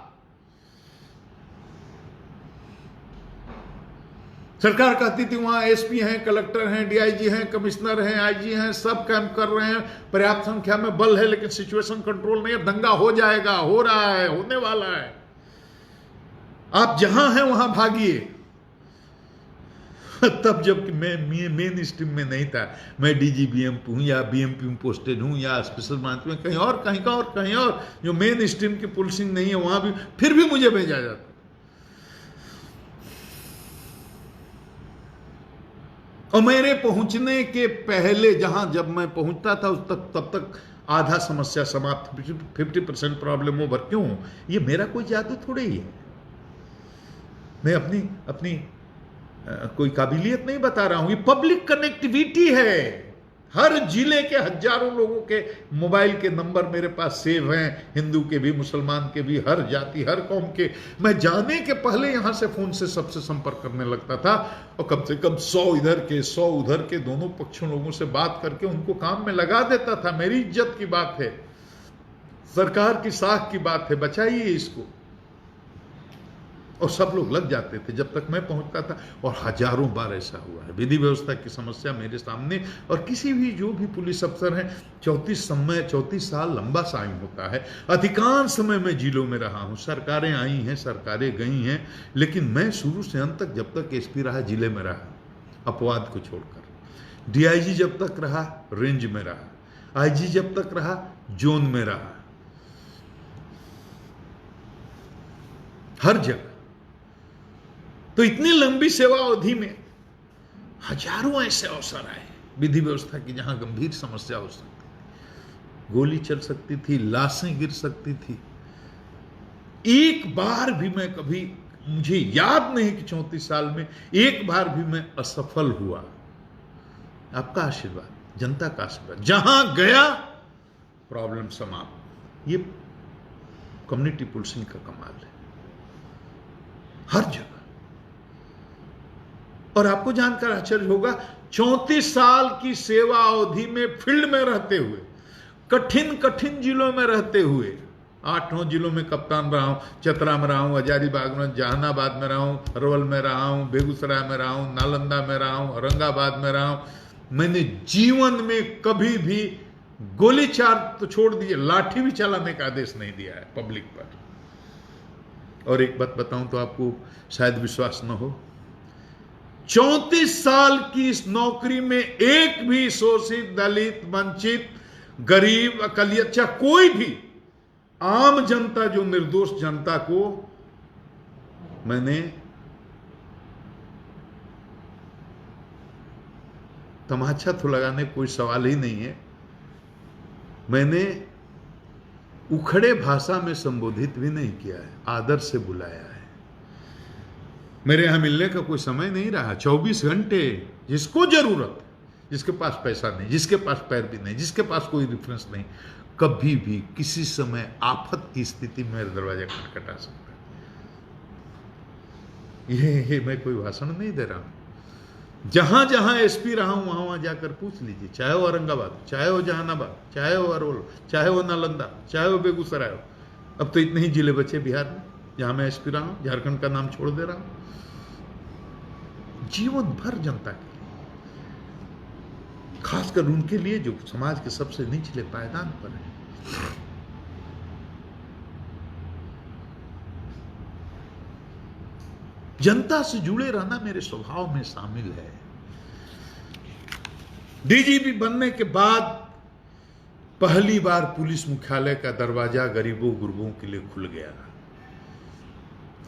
सरकार कहती थी वहां एसपी हैं, कलेक्टर हैं, डीआईजी हैं, कमिश्नर हैं, आईजी हैं, सब कैंप कर रहे हैं, पर्याप्त संख्या में बल है, लेकिन सिचुएशन कंट्रोल नहीं है, दंगा हो जाएगा, हो रहा है, होने वाला है, आप जहां हैं वहां भागिए। तब जब मैं मेन स्ट्रीम में नहीं था, मैं डीजीबीएमपी हूं या बीएमपी में पोस्टेड हूं या स्पेशल ब्रांच में कहीं और, कहीं का और कहीं और, जो मेन स्ट्रीम की पुलिसिंग नहीं है वहां भी, फिर भी मुझे भेजा जाता। और मेरे पहुंचने के पहले जहां जब मैं पहुंचता था उस तक, तब तक आधा समस्या समाप्त, 50% प्रॉब्लम ओवर। क्यों? ये मेरा कोई जादू थोड़े ही है, मैं अपनी कोई काबिलियत नहीं बता रहा हूं, ये पब्लिक कनेक्टिविटी है। हर जिले के हजारों लोगों के मोबाइल के नंबर मेरे पास सेव हैं, हिंदू के भी, मुसलमान के भी, हर जाति हर कौम के। मैं जाने के पहले यहां से फोन से सबसे संपर्क करने लगता था, और कम से कम 100 इधर के 100 उधर के, दोनों पक्षों लोगों से बात करके उनको काम में लगा देता था। मेरी इज्जत की बात है, सरकार की साख की बात है, बचाइए इसको। और सब लोग लग जाते थे जब तक मैं पहुंचता था, और हजारों बार ऐसा हुआ है। विधि व्यवस्था की समस्या मेरे सामने, और किसी भी जो भी पुलिस अफसर हैं, 34 साल लंबा टाइम होता है। अधिकांश समय मैं जिलों में रहा हूं, सरकारें आई हैं, सरकारें गई हैं, लेकिन मैं शुरू से अंत तक, जब तक एसपी रहा, जिले में रहा, अपवाद को छोड़कर। डीआईजी जब तक रहा, रेंज में रहा, आईजी जब तक रहा, जोन में रहा, हर जगह। तो इतनी लंबी सेवा अवधि में हजारों ऐसे अवसर आए विधि व्यवस्था की, जहां गंभीर समस्या हो सकती थी, गोली चल सकती थी, लाशें गिर सकती थी। एक बार भी मैं कभी, मुझे याद नहीं कि 34 साल में एक बार भी मैं असफल हुआ। आपका आशीर्वाद, जनता का आशीर्वाद, जहां गया प्रॉब्लम समाप्त। ये कम्युनिटी पुलिसिंग का कमाल है, हर जगह। और आपको जानकर आश्चर्य होगा, 34 साल की सेवा अवधि में फील्ड में रहते हुए, कठिन कठिन जिलों में रहते हुए, 8-9 जिलों में कप्तान रहा हूं, चतरा में रहा हूं, हजारीबाग में, जहानाबाद में रहा हूं, अरवल में रहा हूं, बेगूसराय में रहा हूं, नालंदा में रहा हूं, औरंगाबाद में रहा हूं। मैंने जीवन में कभी भी गोली चार तो छोड़ दीजिए, लाठी भी चलाने का आदेश नहीं दिया है पब्लिक पर। और एक बात बताऊं तो आपको शायद विश्वास न हो, 34 साल की इस नौकरी में एक भी शोषित, दलित, वंचित, गरीब, अकलियत, चाहे कोई भी आम जनता, जो निर्दोष जनता को मैंने तमाचा तो लगाने कोई सवाल ही नहीं है, मैंने उखड़े भाषा में संबोधित भी नहीं किया है, आदर से बुलाया है। मेरे यहां मिलने का कोई समय नहीं रहा, 24 घंटे जिसको जरूरत है, जिसके पास पैसा नहीं, जिसके पास पैर भी नहीं, जिसके पास कोई रेफरेंस नहीं, कभी भी किसी समय आफत की स्थिति में मेरे दरवाजा खटखटा सकता है। ये मैं कोई भाषण नहीं दे रहा हूं, जहां जहां एसपी रहा हूं वहां वहां जाकर पूछ लीजिए, चाहे वो औरंगाबाद, चाहे वो जहानाबाद, चाहे वो अरोल, चाहे वो नालंदा, चाहे वो बेगूसराय हो। अब तो इतने ही जिले बचे बिहार में जहां मैं एसपी रहा हूं, झारखंड का नाम छोड़ दे रहा हूं। जीवन भर जनता के लिए, खासकर उनके लिए जो समाज के सबसे निचले पायदान पर है। जनता से जुड़े रहना मेरे स्वभाव में शामिल है। डीजीपी बनने के बाद पहली बार पुलिस मुख्यालय का दरवाजा गरीबों गुरबों के लिए खुल गया।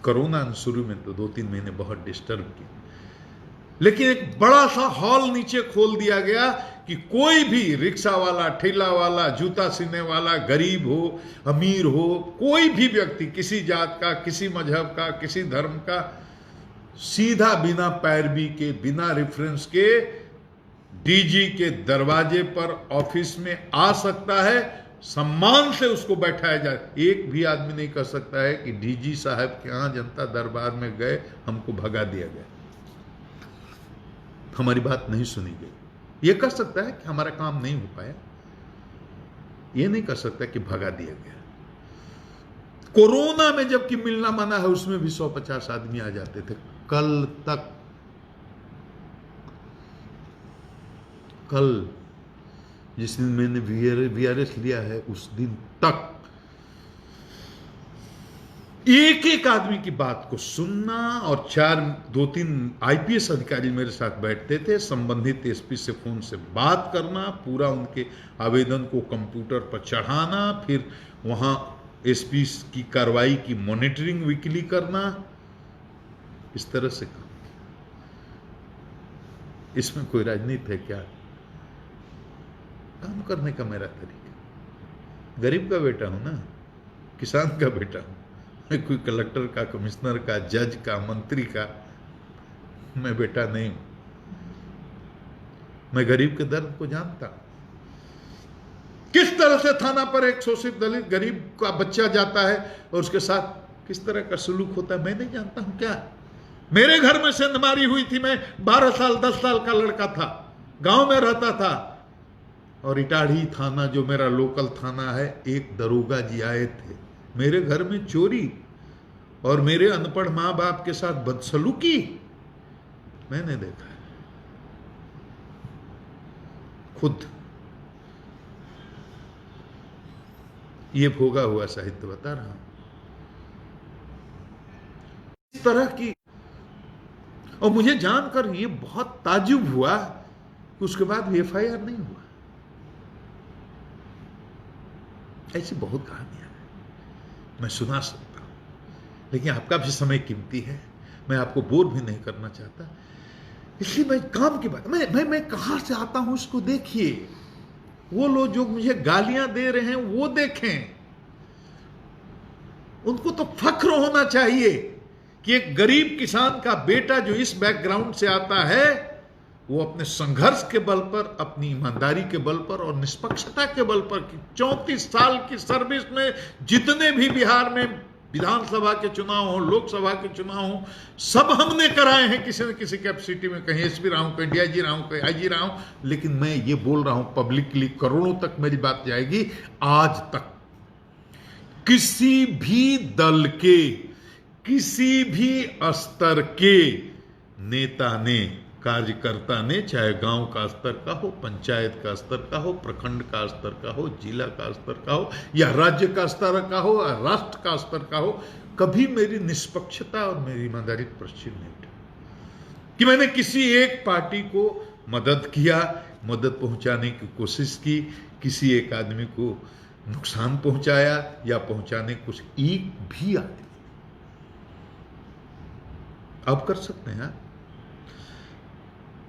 कोरोना शुरू में तो 2-3 महीने बहुत डिस्टर्ब किए, लेकिन एक बड़ा सा हॉल नीचे खोल दिया गया कि कोई भी रिक्शा वाला, ठेला वाला, जूता सीने वाला, गरीब हो, अमीर हो, कोई भी व्यक्ति, किसी जात का, किसी मजहब का, किसी धर्म का, सीधा बिना पैरवी के, बिना रेफरेंस के डीजी के दरवाजे पर ऑफिस में आ सकता है। सम्मान से उसको बैठाया जाए। एक भी आदमी नहीं कह सकता है कि डीजी साहब के यहां जनता दरबार में गए, हमको भगा दिया गया, हमारी बात नहीं सुनी गई। यह कह सकता है कि हमारा काम नहीं हो पाया, यह नहीं कह सकता कि भगा दिया गया। कोरोना में जबकि मिलना मना है, उसमें भी 150 आदमी आ जाते थे। कल जिस दिन मैंने वीआरएस लिया है, उस दिन तक एक एक आदमी की बात को सुनना, और 2-3 आईपीएस अधिकारी मेरे साथ बैठते थे, संबंधित एसपी से फोन से बात करना, पूरा उनके आवेदन को कंप्यूटर पर चढ़ाना, फिर वहां एसपी की कार्रवाई की मॉनिटरिंग वीकली करना, इस तरह से काम। इसमें कोई राजनीति है क्या? काम करने का मेरा तरीका, गरीब का बेटा हूं ना, किसान का बेटा हूं, मैं कोई कलेक्टर का, कमिश्नर का, जज का, मंत्री का मैं बेटा नहीं हूं। मैं गरीब के दर्द को जानता हूं। किस तरह से थाना पर एक शोषित दलित गरीब का बच्चा जाता है और उसके साथ किस तरह का सलूक होता है, मैं नहीं जानता हूं क्या? मेरे घर में सेंधमारी हुई थी, मैं 12 साल 10 साल का लड़का था, गांव में रहता था, और इटाढ़ी थाना जो मेरा लोकल थाना है, एक दरोगा जी आए थे मेरे घर में चोरी, और मेरे अनपढ़ मां बाप के साथ बदसलूकी मैंने देखा है खुद। ये भोगा हुआ साहित्य बता रहा हूं। इस तरह की, और मुझे जानकर ये बहुत ताज्जुब हुआ कि उसके बाद एफआईआर नहीं हुआ। ऐसी बहुत कहानियां हैं, मैं सुना सकता हूं, लेकिन आपका भी समय कीमती है, मैं आपको बोर भी नहीं करना चाहता, इसलिए मैं काम की बात, मैं कहां से आता हूं इसको देखिए। वो लोग जो मुझे गालियां दे रहे हैं वो देखें, उनको तो फख्र होना चाहिए कि एक गरीब किसान का बेटा जो इस बैकग्राउंड से आता है, वो अपने संघर्ष के बल पर, अपनी ईमानदारी के बल पर और निष्पक्षता के बल पर, 34 साल की सर्विस में जितने भी बिहार में विधानसभा के चुनाव हो, लोकसभा के चुनाव हो, सब हमने कराए हैं किसी न किसी कैपेसिटी में। कहीं एसपी रहा हूं, कहीं डीआईजी रहा हूं, कहीं आईजी रहा हूं, लेकिन मैं ये बोल रहा हूं पब्लिकली, करोड़ों तक मेरी बात जाएगी, आज तक किसी भी दल के, किसी भी स्तर के नेता ने कार्यकर्ता ने, चाहे गांव का स्तर का हो, पंचायत का स्तर का हो, प्रखंड का स्तर का हो, जिला का स्तर का हो, या राज्य का स्तर का हो, या राष्ट्र का स्तर का हो, कभी मेरी निष्पक्षता और मेरी ईमानदारी पर प्रश्न नहीं उठा कि मैंने किसी एक पार्टी को मदद किया, मदद पहुंचाने की कोशिश की, किसी एक आदमी को नुकसान पहुंचाया या पहुंचाने कुछ एक भी आदमी। आप कर सकते हैं,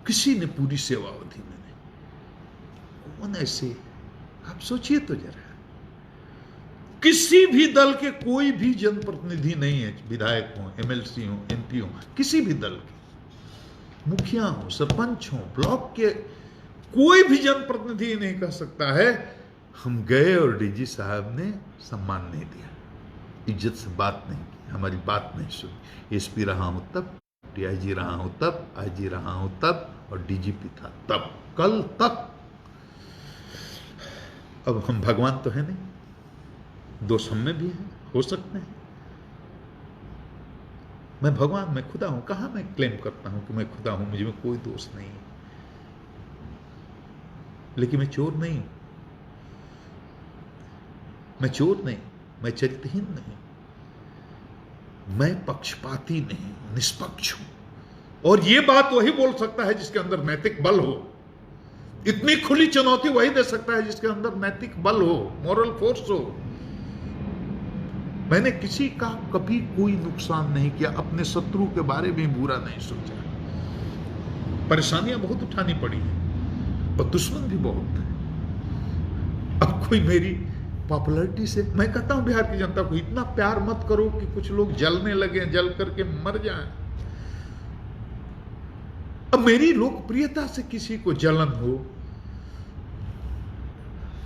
किसी ने पूरी सेवा अवधि में नहीं। कौन ऐसे, आप सोचिए तो जरा, किसी भी दल के कोई भी जनप्रतिनिधि नहीं है, विधायक हो, एमएलसी हो, एमपी हो, किसी भी दल के मुखिया हो, सरपंच हो, ब्लॉक के कोई भी जनप्रतिनिधि नहीं कह सकता है हम गए और डीजी साहब ने सम्मान नहीं दिया, इज्जत से बात नहीं की, हमारी बात नहीं सुनी। एसपी रहा हूं तब, डीआईजी रहा हूं तब, आईजी रहा हूं तब, और डीजीपी था तब, कल तक। अब हम भगवान तो है नहीं, दोष हम में भी है, हो सकते हैं। मैं भगवान, मैं खुदा हूं, कहां मैं क्लेम करता हूं कि मैं खुदा हूं, मुझे में कोई दोष नहीं है। लेकिन मैं चोर नहीं हूं, मैं चोर नहीं, मैं चरित्रहीन नहीं, मैं पक्षपाती नहीं, निष्पक्ष हूं। और यह बात वही बोल सकता है जिसके अंदर नैतिक बल हो। इतनी खुली चुनौती वही दे सकता है जिसके अंदर नैतिक बल हो, मॉरल फोर्स हो। मैंने किसी का कभी कोई नुकसान नहीं किया, अपने शत्रु के बारे में बुरा नहीं सोचा। परेशानियां बहुत उठानी पड़ी हैं और दुश्मन भी बहुत है। अब कोई मेरी पॉपुलैरिटी से, मैं कहता हूं बिहार की जनता को, इतना प्यार मत करो कि कुछ लोग जलने लगे, जल करके मर जाएं। अब मेरी लोकप्रियता से किसी को जलन हो,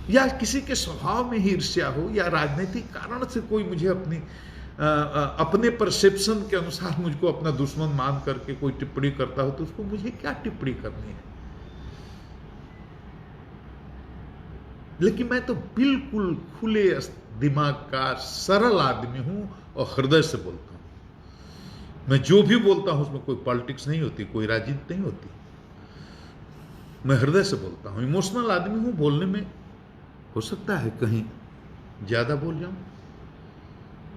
या किसी के स्वभाव में ही ईर्ष्या हो, या राजनीतिक कारण से कोई मुझे अपने परसेप्शन के अनुसार मुझको अपना दुश्मन मान करके कोई टिप्पणी करता हो, तो उसको मुझे क्या टिप्पणी करनी है। लेकिन मैं तो बिल्कुल खुले दिमाग का सरल आदमी हूं और हृदय से बोलता हूं। मैं जो भी बोलता हूं उसमें कोई पॉलिटिक्स नहीं होती, कोई राजनीति नहीं होती। मैं हृदय से बोलता हूं, इमोशनल आदमी हूं। बोलने में हो सकता है कहीं ज्यादा बोल जाऊं,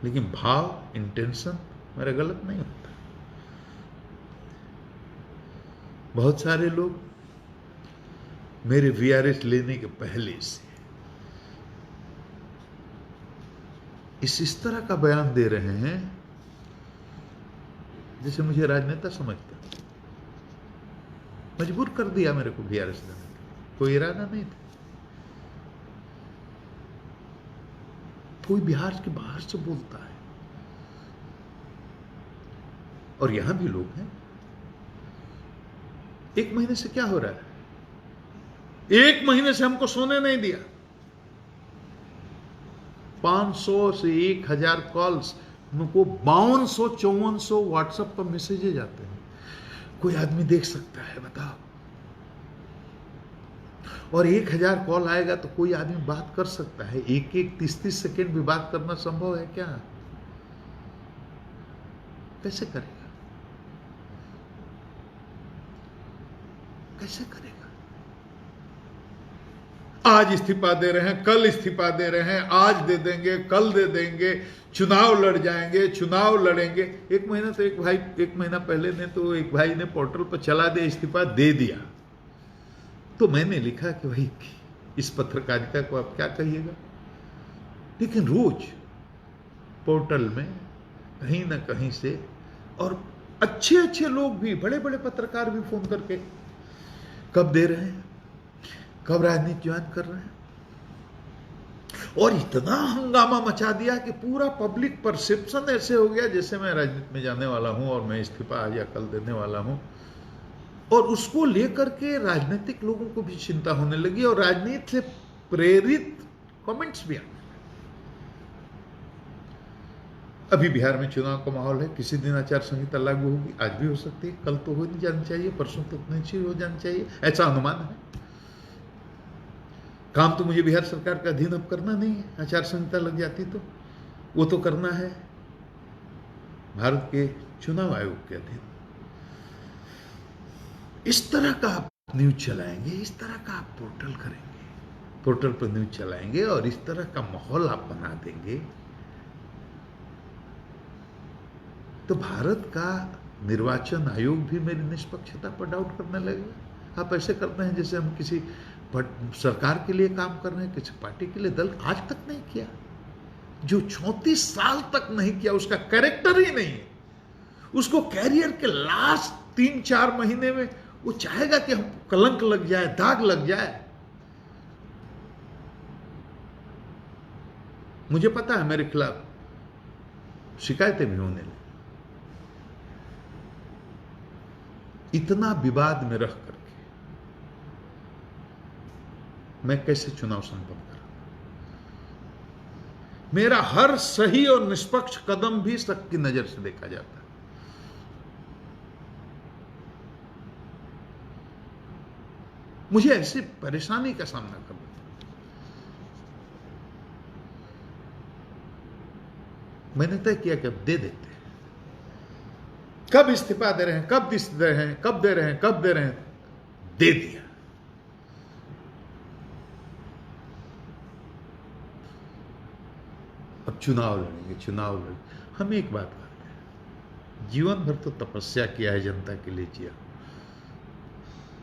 लेकिन भाव, इंटेंशन मेरा गलत नहीं होता। बहुत सारे लोग मेरे वीआरएस लेने के पहले से इस तरह का बयान दे रहे हैं जैसे मुझे राजनेता समझता। मजबूर कर दिया मेरे को वीआरएस देने का, कोई इरादा नहीं था। कोई बिहार के बाहर से बोलता है, और यहां भी लोग हैं। 1 महीने से क्या हो रहा है? 1 महीने से हमको सोने नहीं दिया। 500 से 1000 कॉल्स, हमको 5200 5400 व्हाट्सएप पर मैसेजेज आते हैं। कोई आदमी देख सकता है, बताओ। और 1000 कॉल आएगा तो कोई आदमी बात कर सकता है। 1-1 30-30 सेकेंड भी बात करना संभव है क्या? कैसे करेगा? कैसे करेगा? आज इस्तीफा दे रहे हैं, कल इस्तीफा दे रहे हैं, आज दे देंगे, कल दे देंगे, चुनाव लड़ जाएंगे, चुनाव लड़ेंगे। 1 महीना तो एक महीना पहले ने तो एक भाई ने पोर्टल पर चला दिया, इस्तीफा दे दिया। तो मैंने लिखा कि भाई इस पत्रकारिता को आप क्या कहिएगा। लेकिन रोज पोर्टल में कहीं ना कहीं से, और अच्छे अच्छे लोग भी, बड़े बड़े पत्रकार भी फोन करके कब दे रहे हैं, कब राजनीति ज्वाइन कर रहे हैं। और इतना हंगामा मचा दिया कि पूरा पब्लिक परसेप्शन ऐसे हो गया जैसे मैं राजनीति में जाने वाला हूं और मैं इस्तीफा आज या कल देने वाला हूं। और उसको लेकर के राजनीतिक लोगों को भी चिंता होने लगी, और राजनीति से प्रेरित कमेंट्स भी आने लगे। अभी बिहार में चुनाव का माहौल है, किसी दिन आचार संहिता लागू होगी, आज भी हो सकती है, कल तो हो नहीं जानी चाहिए, परसों तक नहीं हो जानी चाहिए, ऐसा अनुमान है। काम तो मुझे बिहार सरकार का अधीन अब करना नहीं है। आचार संहिता लग जाती तो वो तो करना है भारत के चुनाव आयोग के अधीन। इस तरह का आप न्यूज चलाएंगे, इस तरह का आप पोर्टल करेंगे, पोर्टल पर न्यूज चलाएंगे और इस तरह का माहौल आप बना देंगे, तो भारत का निर्वाचन आयोग भी मेरी निष्पक्षता पर डाउट करने लगेगा। आप ऐसे करते हैं जैसे हम किसी सरकार के लिए काम कर रहे हैं, किसी पार्टी के लिए। दल आज तक नहीं किया, जो 34 साल तक नहीं किया, उसका कैरेक्टर ही नहीं है। उसको कैरियर के लास्ट 3-4 महीने में वो चाहेगा कि हम कलंक लग जाए, दाग लग जाए। मुझे पता है मेरे खिलाफ शिकायतें भी होने लगी। इतना विवाद में रह करके मैं कैसे चुनाव संपन्न करूं? मेरा हर सही और निष्पक्ष कदम भी शक की नजर से देखा जाता है। मुझे ऐसी परेशानी का सामना करना पड़ता। मैंने तय किया कि अब दे देते हैं। कब इस्तीफा दे रहे हैं, कब दे रहे हैं, कब दे रहे हैं, कब दे रहे हैं, दे दिया। अब चुनाव लड़ेंगे, चुनाव लड़ेंगे। हम एक बात करते हैं, जीवन भर तो तपस्या किया है, जनता के लिए किया।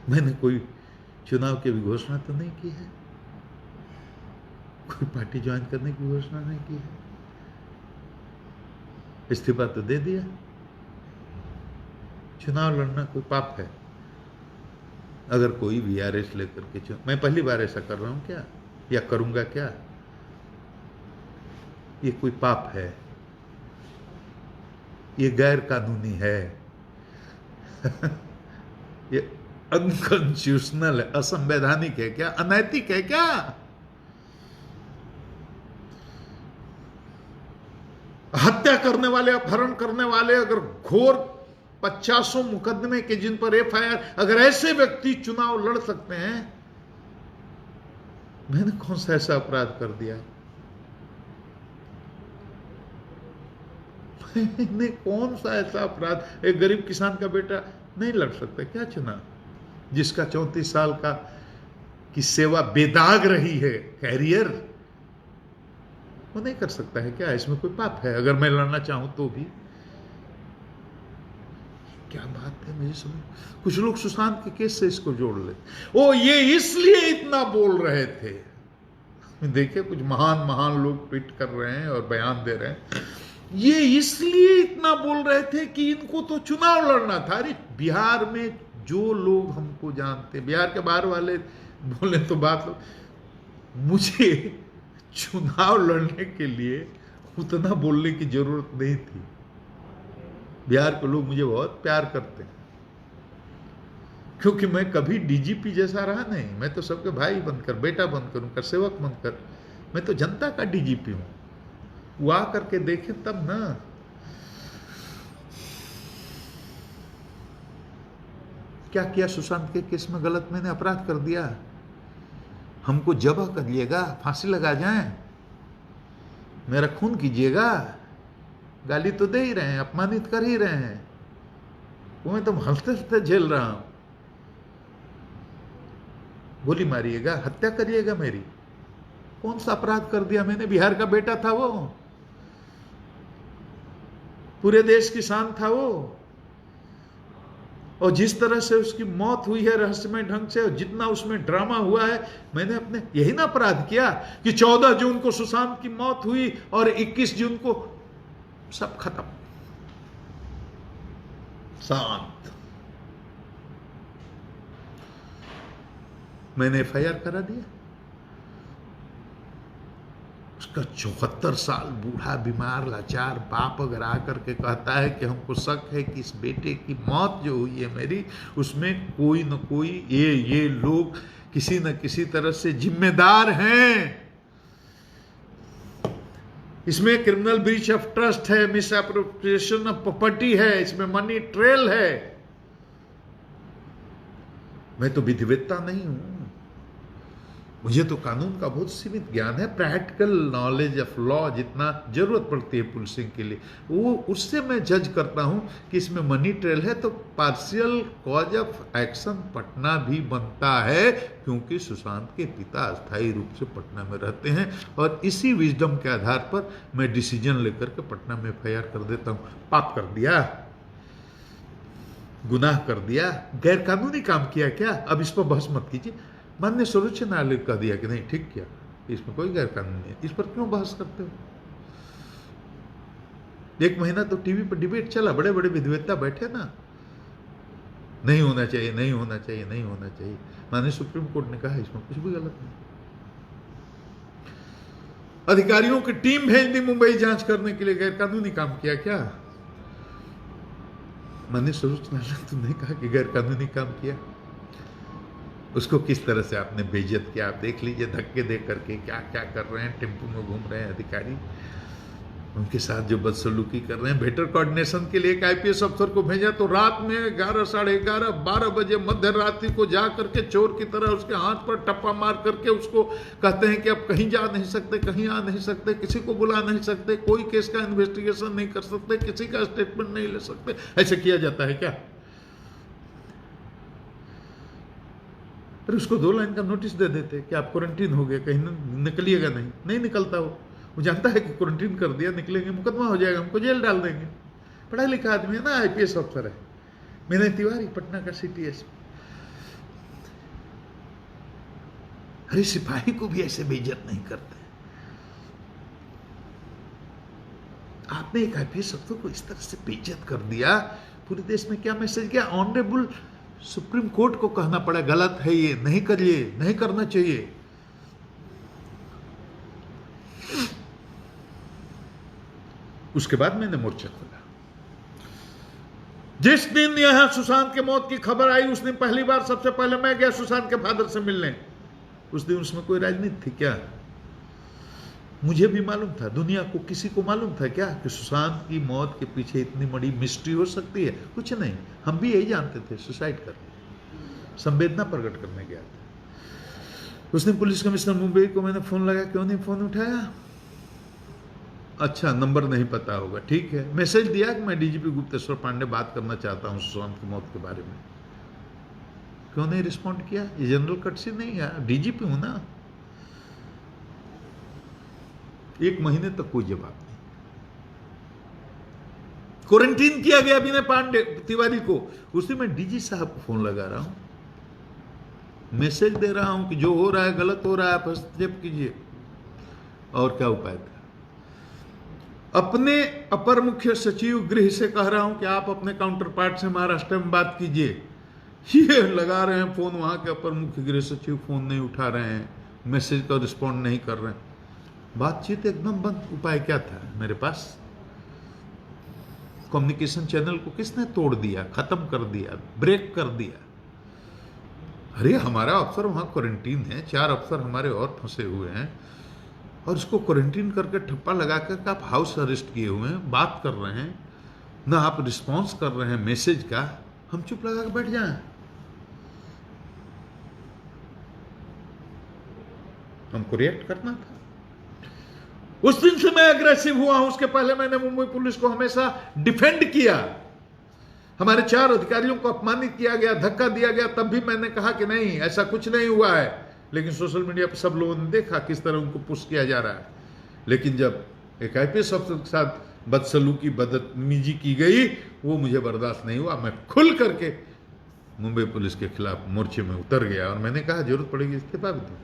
मैंने कोई चुनाव की भी घोषणा तो नहीं की है, कोई पार्टी ज्वाइन करने की घोषणा नहीं की है, इस्तीफा तो दे दिया। चुनाव लड़ना कोई पाप है? अगर कोई भी आरएस लेकर के मैं पहली बार ऐसा कर रहा हूं क्या, या करूंगा क्या? ये कोई पाप है? ये गैर कानूनी है। ये अनकॉन्स्टिट्यूशनल है, असंवैधानिक है क्या, अनैतिक है क्या? हत्या करने वाले, अपहरण करने वाले, अगर घोर 50 मुकदमे के जिन पर एफआईआर, अगर ऐसे व्यक्ति चुनाव लड़ सकते हैं, मैंने कौन सा ऐसा अपराध कर दिया? मैंने कौन सा ऐसा अपराध? एक गरीब किसान का बेटा नहीं लड़ सकता क्या चुनाव, जिसका 34 साल का की सेवा बेदाग रही है, कैरियर? वो नहीं कर सकता है क्या? इसमें कोई पाप है अगर मैं लड़ना चाहूं तो भी? क्या बात है, मुझे समझ। कुछ लोग सुशांत के केस से इसको जोड़ लेते। ओ, ये इसलिए इतना बोल रहे थे। देखिए, कुछ महान महान लोग ट्वीट कर रहे हैं और बयान दे रहे हैं। ये इसलिए इतना बोल रहे थे कि इनको तो चुनाव लड़ना था। अरे बिहार में जो लोग हमको जानते, बिहार के बाहर वाले बोले तो बात लो, मुझे चुनाव लड़ने के लिए उतना बोलने की जरूरत नहीं थी। बिहार के लोग मुझे बहुत प्यार करते हैं, क्योंकि मैं कभी डीजीपी जैसा रहा नहीं। मैं तो सबके भाई बनकर, बेटा बनकर, उनका सेवक बनकर, मैं तो जनता का डीजीपी हूं। वो आ करके देखे तब ना। क्या किया सुशांत के केस में गलत? मैंने अपराध कर दिया। हमको जबह करिएगा, फांसी लगा जाए, मेरा खून कीजिएगा, गाली तो दे ही रहे हैं, अपमानित कर ही रहे हैं, वो मैं तो हंसते हंसते झेल रहा हूं। गोली मारिएगा, हत्या करिएगा मेरी। कौन सा अपराध कर दिया मैंने? बिहार का बेटा था वो, पूरे देश की शान था वो, और जिस तरह से उसकी मौत हुई है रहस्यमय ढंग से, और जितना उसमें ड्रामा हुआ है, मैंने अपने यही ना अपराध किया कि 14 जून को सुशांत की मौत हुई और 21 जून को सब खत्म, शांत। मैंने एफआईआर करा दिया। उसका 74 साल बूढ़ा, बीमार, लाचार बाप अगर आकर के कहता है कि हमको शक है कि इस बेटे की मौत जो हुई है मेरी, उसमें कोई न कोई ये लोग किसी न किसी तरह से जिम्मेदार हैं, इसमें क्रिमिनल ब्रीच ऑफ ट्रस्ट है, मिस एप्रोप्रिएशन ऑफ प्रॉपर्टी है, इसमें मनी ट्रेल है, मैं तो विधिवेत्ता नहीं हूं। मुझे तो कानून का बहुत सीमित ज्ञान है, प्रैक्टिकल नॉलेज ऑफ लॉ जितना जरूरत पड़ती है पुलिसिंग के लिए, वो उससे मैं जज करता हूं कि इसमें मनी ट्रेल है तो partial cause of action Patna भी बनता है, क्योंकि सुशांत के पिता अस्थायी रूप से पटना में रहते हैं और इसी विजडम के आधार पर मैं डिसीजन लेकर के पटना में FIR कर देता हूं। पाप कर दिया, गुनाह कर दिया, गैर कानूनी काम किया क्या? अब इस पर बहस मत कीजिए। माननीय सर्वोच्च न्यायालय कह दिया कि नहीं ठीक किया, इसमें कोई गैर कानून नहीं है, इस पर क्यों बहस करते हो? 1 महीना तो टीवी पर डिबेट चला, बड़े बड़े विधिवेत्ता बैठे ना, नहीं होना चाहिए, नहीं होना चाहिए, नहीं होना चाहिए। माननीय सुप्रीम कोर्ट ने कहा इसमें कुछ भी गलत नहीं। अधिकारियों की टीम भेज दी मुंबई जांच करने के लिए, गैर कानूनी काम किया क्या? माननीय सर्वोच्च न्यायालय तुमने कहा कि गैर कानूनी काम किया, उसको किस तरह से आपने बेइज्जत किया? आप देख लीजिए धक्के दे करके क्या क्या कर रहे हैं, टेम्पो में घूम रहे हैं अधिकारी, उनके साथ जो बदसलूकी कर रहे हैं। बेटर कोऑर्डिनेशन के लिए एक IPS अफसर को भेजा तो रात में 11, साढ़े 11, 12 बजे मध्य रात्रि को जा करके चोर की तरह उसके हाथ पर टप्पा मार करके उसको कहते हैं कि अब कहीं जा नहीं सकते, कहीं आ नहीं सकते, किसी को बुला नहीं सकते, कोई केस का इन्वेस्टिगेशन नहीं कर सकते, किसी का स्टेटमेंट नहीं ले सकते। ऐसे किया जाता है क्या? फिर उसको 2 लाइन का नोटिस दे देते कि आप क्वारंटीन हो गए, कहीं निकलिएगा नहीं। नहीं निकलता वो जानता है कि क्वारंटीन कर दिया, निकलेंगे मुकदमा हो जाएगा, हमको जेल डाल देंगे। पढ़ा लिखा आदमी है ना, IPS अफसर है। विनय तिवारी पटना का CTS। अरे सिपाही को भी ऐसे बेइज्जत नहीं करते। आपने एक IPS अफसर को इस तरह से बेइज्जत कर दिया, पूरे देश में क्या मैसेज गया? ऑनरेबल सुप्रीम कोर्ट को कहना पड़ा गलत है ये, नहीं करिए, नहीं करना चाहिए। उसके बाद मैंने मोर्चा खोला। जिस दिन यहां सुशांत के मौत की खबर आई उस दिन पहली बार सबसे पहले मैं गया सुशांत के फादर से मिलने। उस दिन उसमें कोई राजनीति थी क्या? मुझे भी मालूम था, दुनिया को किसी को मालूम था क्या कि सुशांत की मौत के पीछे इतनी बड़ी मिस्ट्री हो सकती है? कुछ नहीं, हम भी यही जानते थे, सुसाइड कर लिया। संवेदना प्रकट करने गया था। उसने पुलिस कमिश्नर मुंबई को मैंने फोन लगाया, क्यों नहीं फोन उठाया? अच्छा नंबर नहीं पता होगा, ठीक है। मैसेज दिया कि मैं DGP गुप्तेश्वर पांडे बात करना चाहता हूं सुशांत की मौत के बारे में। क्यों नहीं रिस्पॉन्ड किया? ये जनरल कटसी नहीं है, DGP हूं ना। 1 महीने तक कोई जवाब नहीं। क्वारंटीन किया गया विनय पांडे तिवारी को। उसी में DG साहब को फोन लगा रहा हूं, मैसेज दे रहा हूं कि जो हो रहा है गलत हो रहा है, आप हस्तक्षेप कीजिए। और क्या उपाय था? अपने अपर मुख्य सचिव गृह से कह रहा हूं कि आप अपने काउंटर पार्ट से महाराष्ट्र में बात कीजिए। ये लगा रहे हैं फोन, वहां के अपर मुख्य गृह सचिव फोन नहीं उठा रहे हैं, मैसेज का रिस्पॉन्ड नहीं कर रहे हैं, बातचीत एकदम बंद। उपाय क्या था मेरे पास? कम्युनिकेशन चैनल को किसने तोड़ दिया, खत्म कर दिया, ब्रेक कर दिया। अरे हमारा अफसर वहां क्वारंटीन है, 4 अफसर हमारे और फंसे हुए हैं, और उसको क्वारंटीन करके ठप्पा लगा कर आप हाउस अरेस्ट किए हुए हैं, बात कर रहे हैं ना, आप रिस्पॉन्स कर रहे हैं मैसेज का, हम चुप लगा के बैठ जाएं? हमको रिएक्ट करना था। उस दिन से मैं अग्रेसिव हुआ हूं। उसके पहले मैंने मुंबई पुलिस को हमेशा डिफेंड किया। हमारे 4 अधिकारियों को अपमानित किया गया, धक्का दिया गया, तब भी मैंने कहा कि नहीं ऐसा कुछ नहीं हुआ है। लेकिन सोशल मीडिया पर सब लोगों ने देखा किस तरह उनको पुश किया जा रहा है। लेकिन जब एक IPS अफसर के साथ बदसलूकी, बदतमीजी की गई, वो मुझे बर्दाश्त नहीं हुआ। मैं खुल करके मुंबई पुलिस के खिलाफ मोर्चे में उतर गया और मैंने कहा जरूरत पड़ेगी इस्तीफा भी दूं।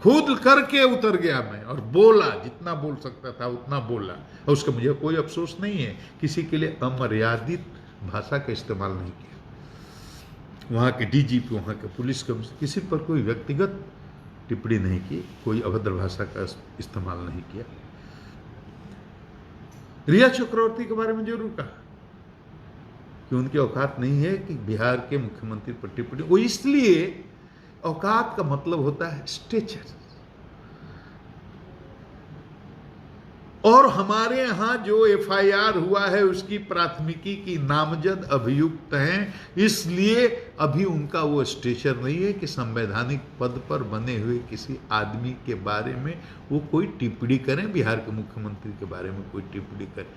खुद करके उतर गया मैं और बोला, जितना बोल सकता था उतना बोला, और उसका मुझे कोई अफसोस नहीं है। किसी के लिए अमर्यादित भाषा का इस्तेमाल नहीं किया। वहाँ के DGP, वहाँ के पुलिस कमिश्नर, किसी पर कोई व्यक्तिगत टिप्पणी नहीं की, कोई अभद्र भाषा का इस्तेमाल नहीं किया। रिया चक्रवर्ती के बारे में जरूर कहा कि उनकी औकात नहीं है कि बिहार के मुख्यमंत्री पर टिप्पणी। वो इसलिए, औकात का मतलब होता है स्टेचर, और हमारे यहां जो एफआईआर हुआ है उसकी प्राथमिकी की नामजद अभियुक्त हैं, इसलिए अभी उनका वो स्टेचर नहीं है कि संवैधानिक पद पर बने हुए किसी आदमी के बारे में वो कोई टिप्पणी करें, बिहार के मुख्यमंत्री के बारे में कोई टिप्पणी करें।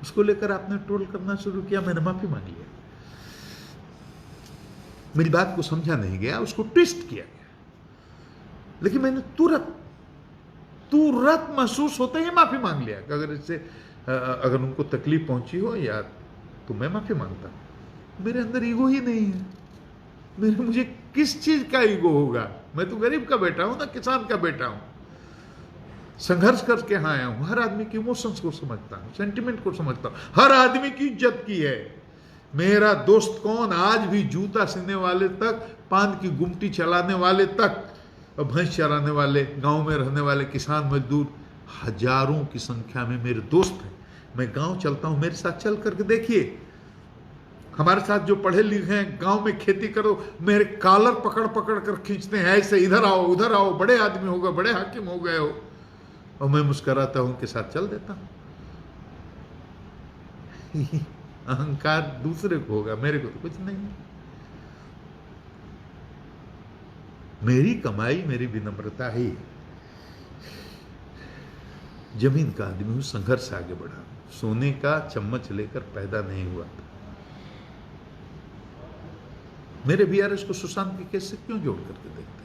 उसको लेकर आपने ट्रोल करना शुरू किया, मैंने माफी मांग लिया। मेरी बात को समझा नहीं गया, उसको ट्विस्ट किया गया, लेकिन मैंने तुरंत महसूस होता ही माफी मांग लिया कि अगर इससे अगर उनको तकलीफ पहुंची हो या तो मैं माफी मांगता। मेरे अंदर ईगो ही नहीं है। मुझे किस चीज का ईगो होगा? मैं तो गरीब का बेटा हूं ना, किसान का बेटा हूं, संघर्ष करके यहां आया हूं। हर आदमी की इमोशंस को समझता हूं, सेंटिमेंट को समझता हूं, हर आदमी की इज्जत की है। मेरा दोस्त कौन, आज भी जूता सीने वाले तक, पान की गुमटी चलाने वाले तक, भैंस चराने वाले, गांव में रहने वाले किसान मजदूर, हजारों की संख्या में मेरे दोस्त हैं। मैं गांव चलता हूं, मेरे साथ चल करके देखिए, हमारे साथ जो पढ़े लिखे हैं, गांव में खेती करो, मेरे कॉलर पकड़ पकड़ कर खींचते हैं, ऐसे इधर आओ उधर आओ, बड़े आदमी हो गए, बड़े हाकिम हो गए हो, और मैं मुस्कुराता हूं, उनके साथ चल देता हूं। अहंकार दूसरे को होगा, मेरे को तो कुछ नहीं। मेरी कमाई, मेरी विनम्रता ही जमीन का आदमी हूं, संघर्ष से आगे बढ़ा, सोने का चम्मच लेकर पैदा नहीं हुआ था। मेरे वीआरएस को सुशांत के केस से क्यों जोड़ करके देखते?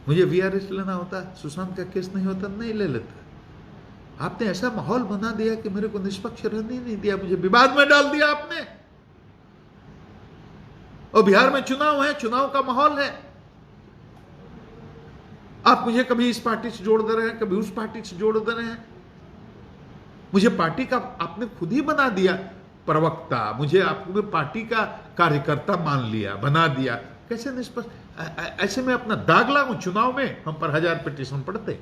मुझे वीआरएस लेना होता, सुशांत का केस नहीं होता, नहीं ले लेता। आपने ऐसा माहौल बना दिया कि मेरे को निष्पक्ष रहने नहीं दिया, मुझे विवाद में डाल दिया आपने। और बिहार में चुनाव है, चुनाव का माहौल है, आप मुझे कभी इस पार्टी से जोड़ दे रहे हैं, कभी उस पार्टी से जोड़ दे रहे हैं। मुझे पार्टी का आपने खुद ही बना दिया प्रवक्ता, मुझे आपने पार्टी का कार्यकर्ता मान लिया, बना दिया। कैसे निष्पक्ष? ऐसे में अपना दाग लागू चुनाव में? हम पर 1000 पिटीशन पढ़ते,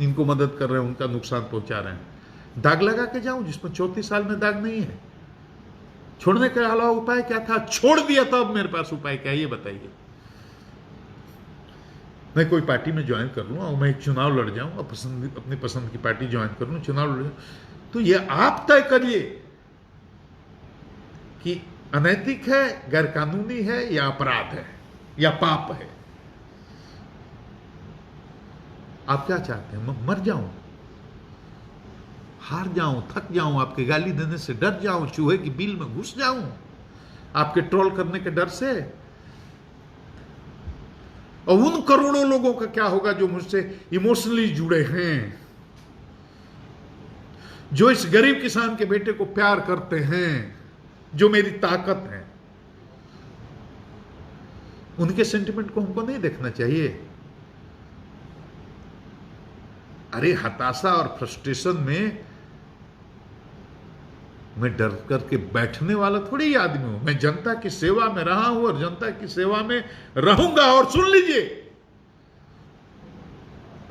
इनको मदद कर रहे हैं, उनका नुकसान पहुंचा रहे हैं, दाग लगा के जाऊं जिसमें 34 साल में दाग नहीं है? छोड़ने के अलावा उपाय क्या था? छोड़ दिया, तो अब मेरे पास उपाय क्या है ये बताइए। मैं कोई पार्टी में ज्वाइन कर लूं और मैं एक चुनाव लड़ जाऊं और अपनी पसंद की पार्टी ज्वाइन कर लूं, चुनाव लड़ जाऊं, तो ये आप तय करिए कि अनैतिक है, गैरकानूनी है, या अपराध है, या पाप है। आप क्या चाहते हैं? मैं मर जाऊं, हार जाऊं, थक जाऊं, आपके गाली देने से डर जाऊं, चूहे की बिल में घुस जाऊं, आपके ट्रोल करने के डर से? और उन करोड़ों लोगों का क्या होगा जो मुझसे इमोशनली जुड़े हैं, जो इस गरीब किसान के बेटे को प्यार करते हैं, जो मेरी ताकत है? उनके सेंटिमेंट को हमको नहीं देखना चाहिए। अरे हताशा और फ्रस्ट्रेशन में मैं डर करके बैठने वाला थोड़ी ही आदमी हूं। मैं जनता की सेवा में रहा हूं और जनता की सेवा में रहूंगा। और सुन लीजिए,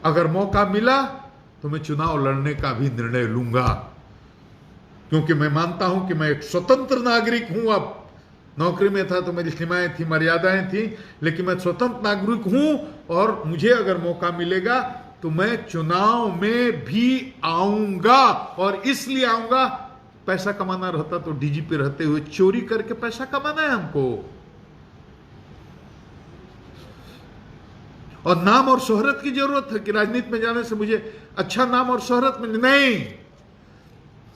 अगर मौका मिला तो मैं चुनाव लड़ने का भी निर्णय लूंगा, क्योंकि मैं मानता हूं कि मैं एक स्वतंत्र नागरिक हूं। अब नौकरी में था तो मेरी सीमाएं थी, मर्यादाएं थी, लेकिन मैं स्वतंत्र नागरिक हूं और मुझे अगर मौका मिलेगा तो मैं चुनाव में भी आऊंगा। और इसलिए आऊंगा, पैसा कमाना रहता तो डीजीपी रहते हुए चोरी करके पैसा कमाना है हमको, और नाम और शोहरत की जरूरत है कि राजनीति में जाने से मुझे अच्छा नाम और शोहरत मिले। नहीं,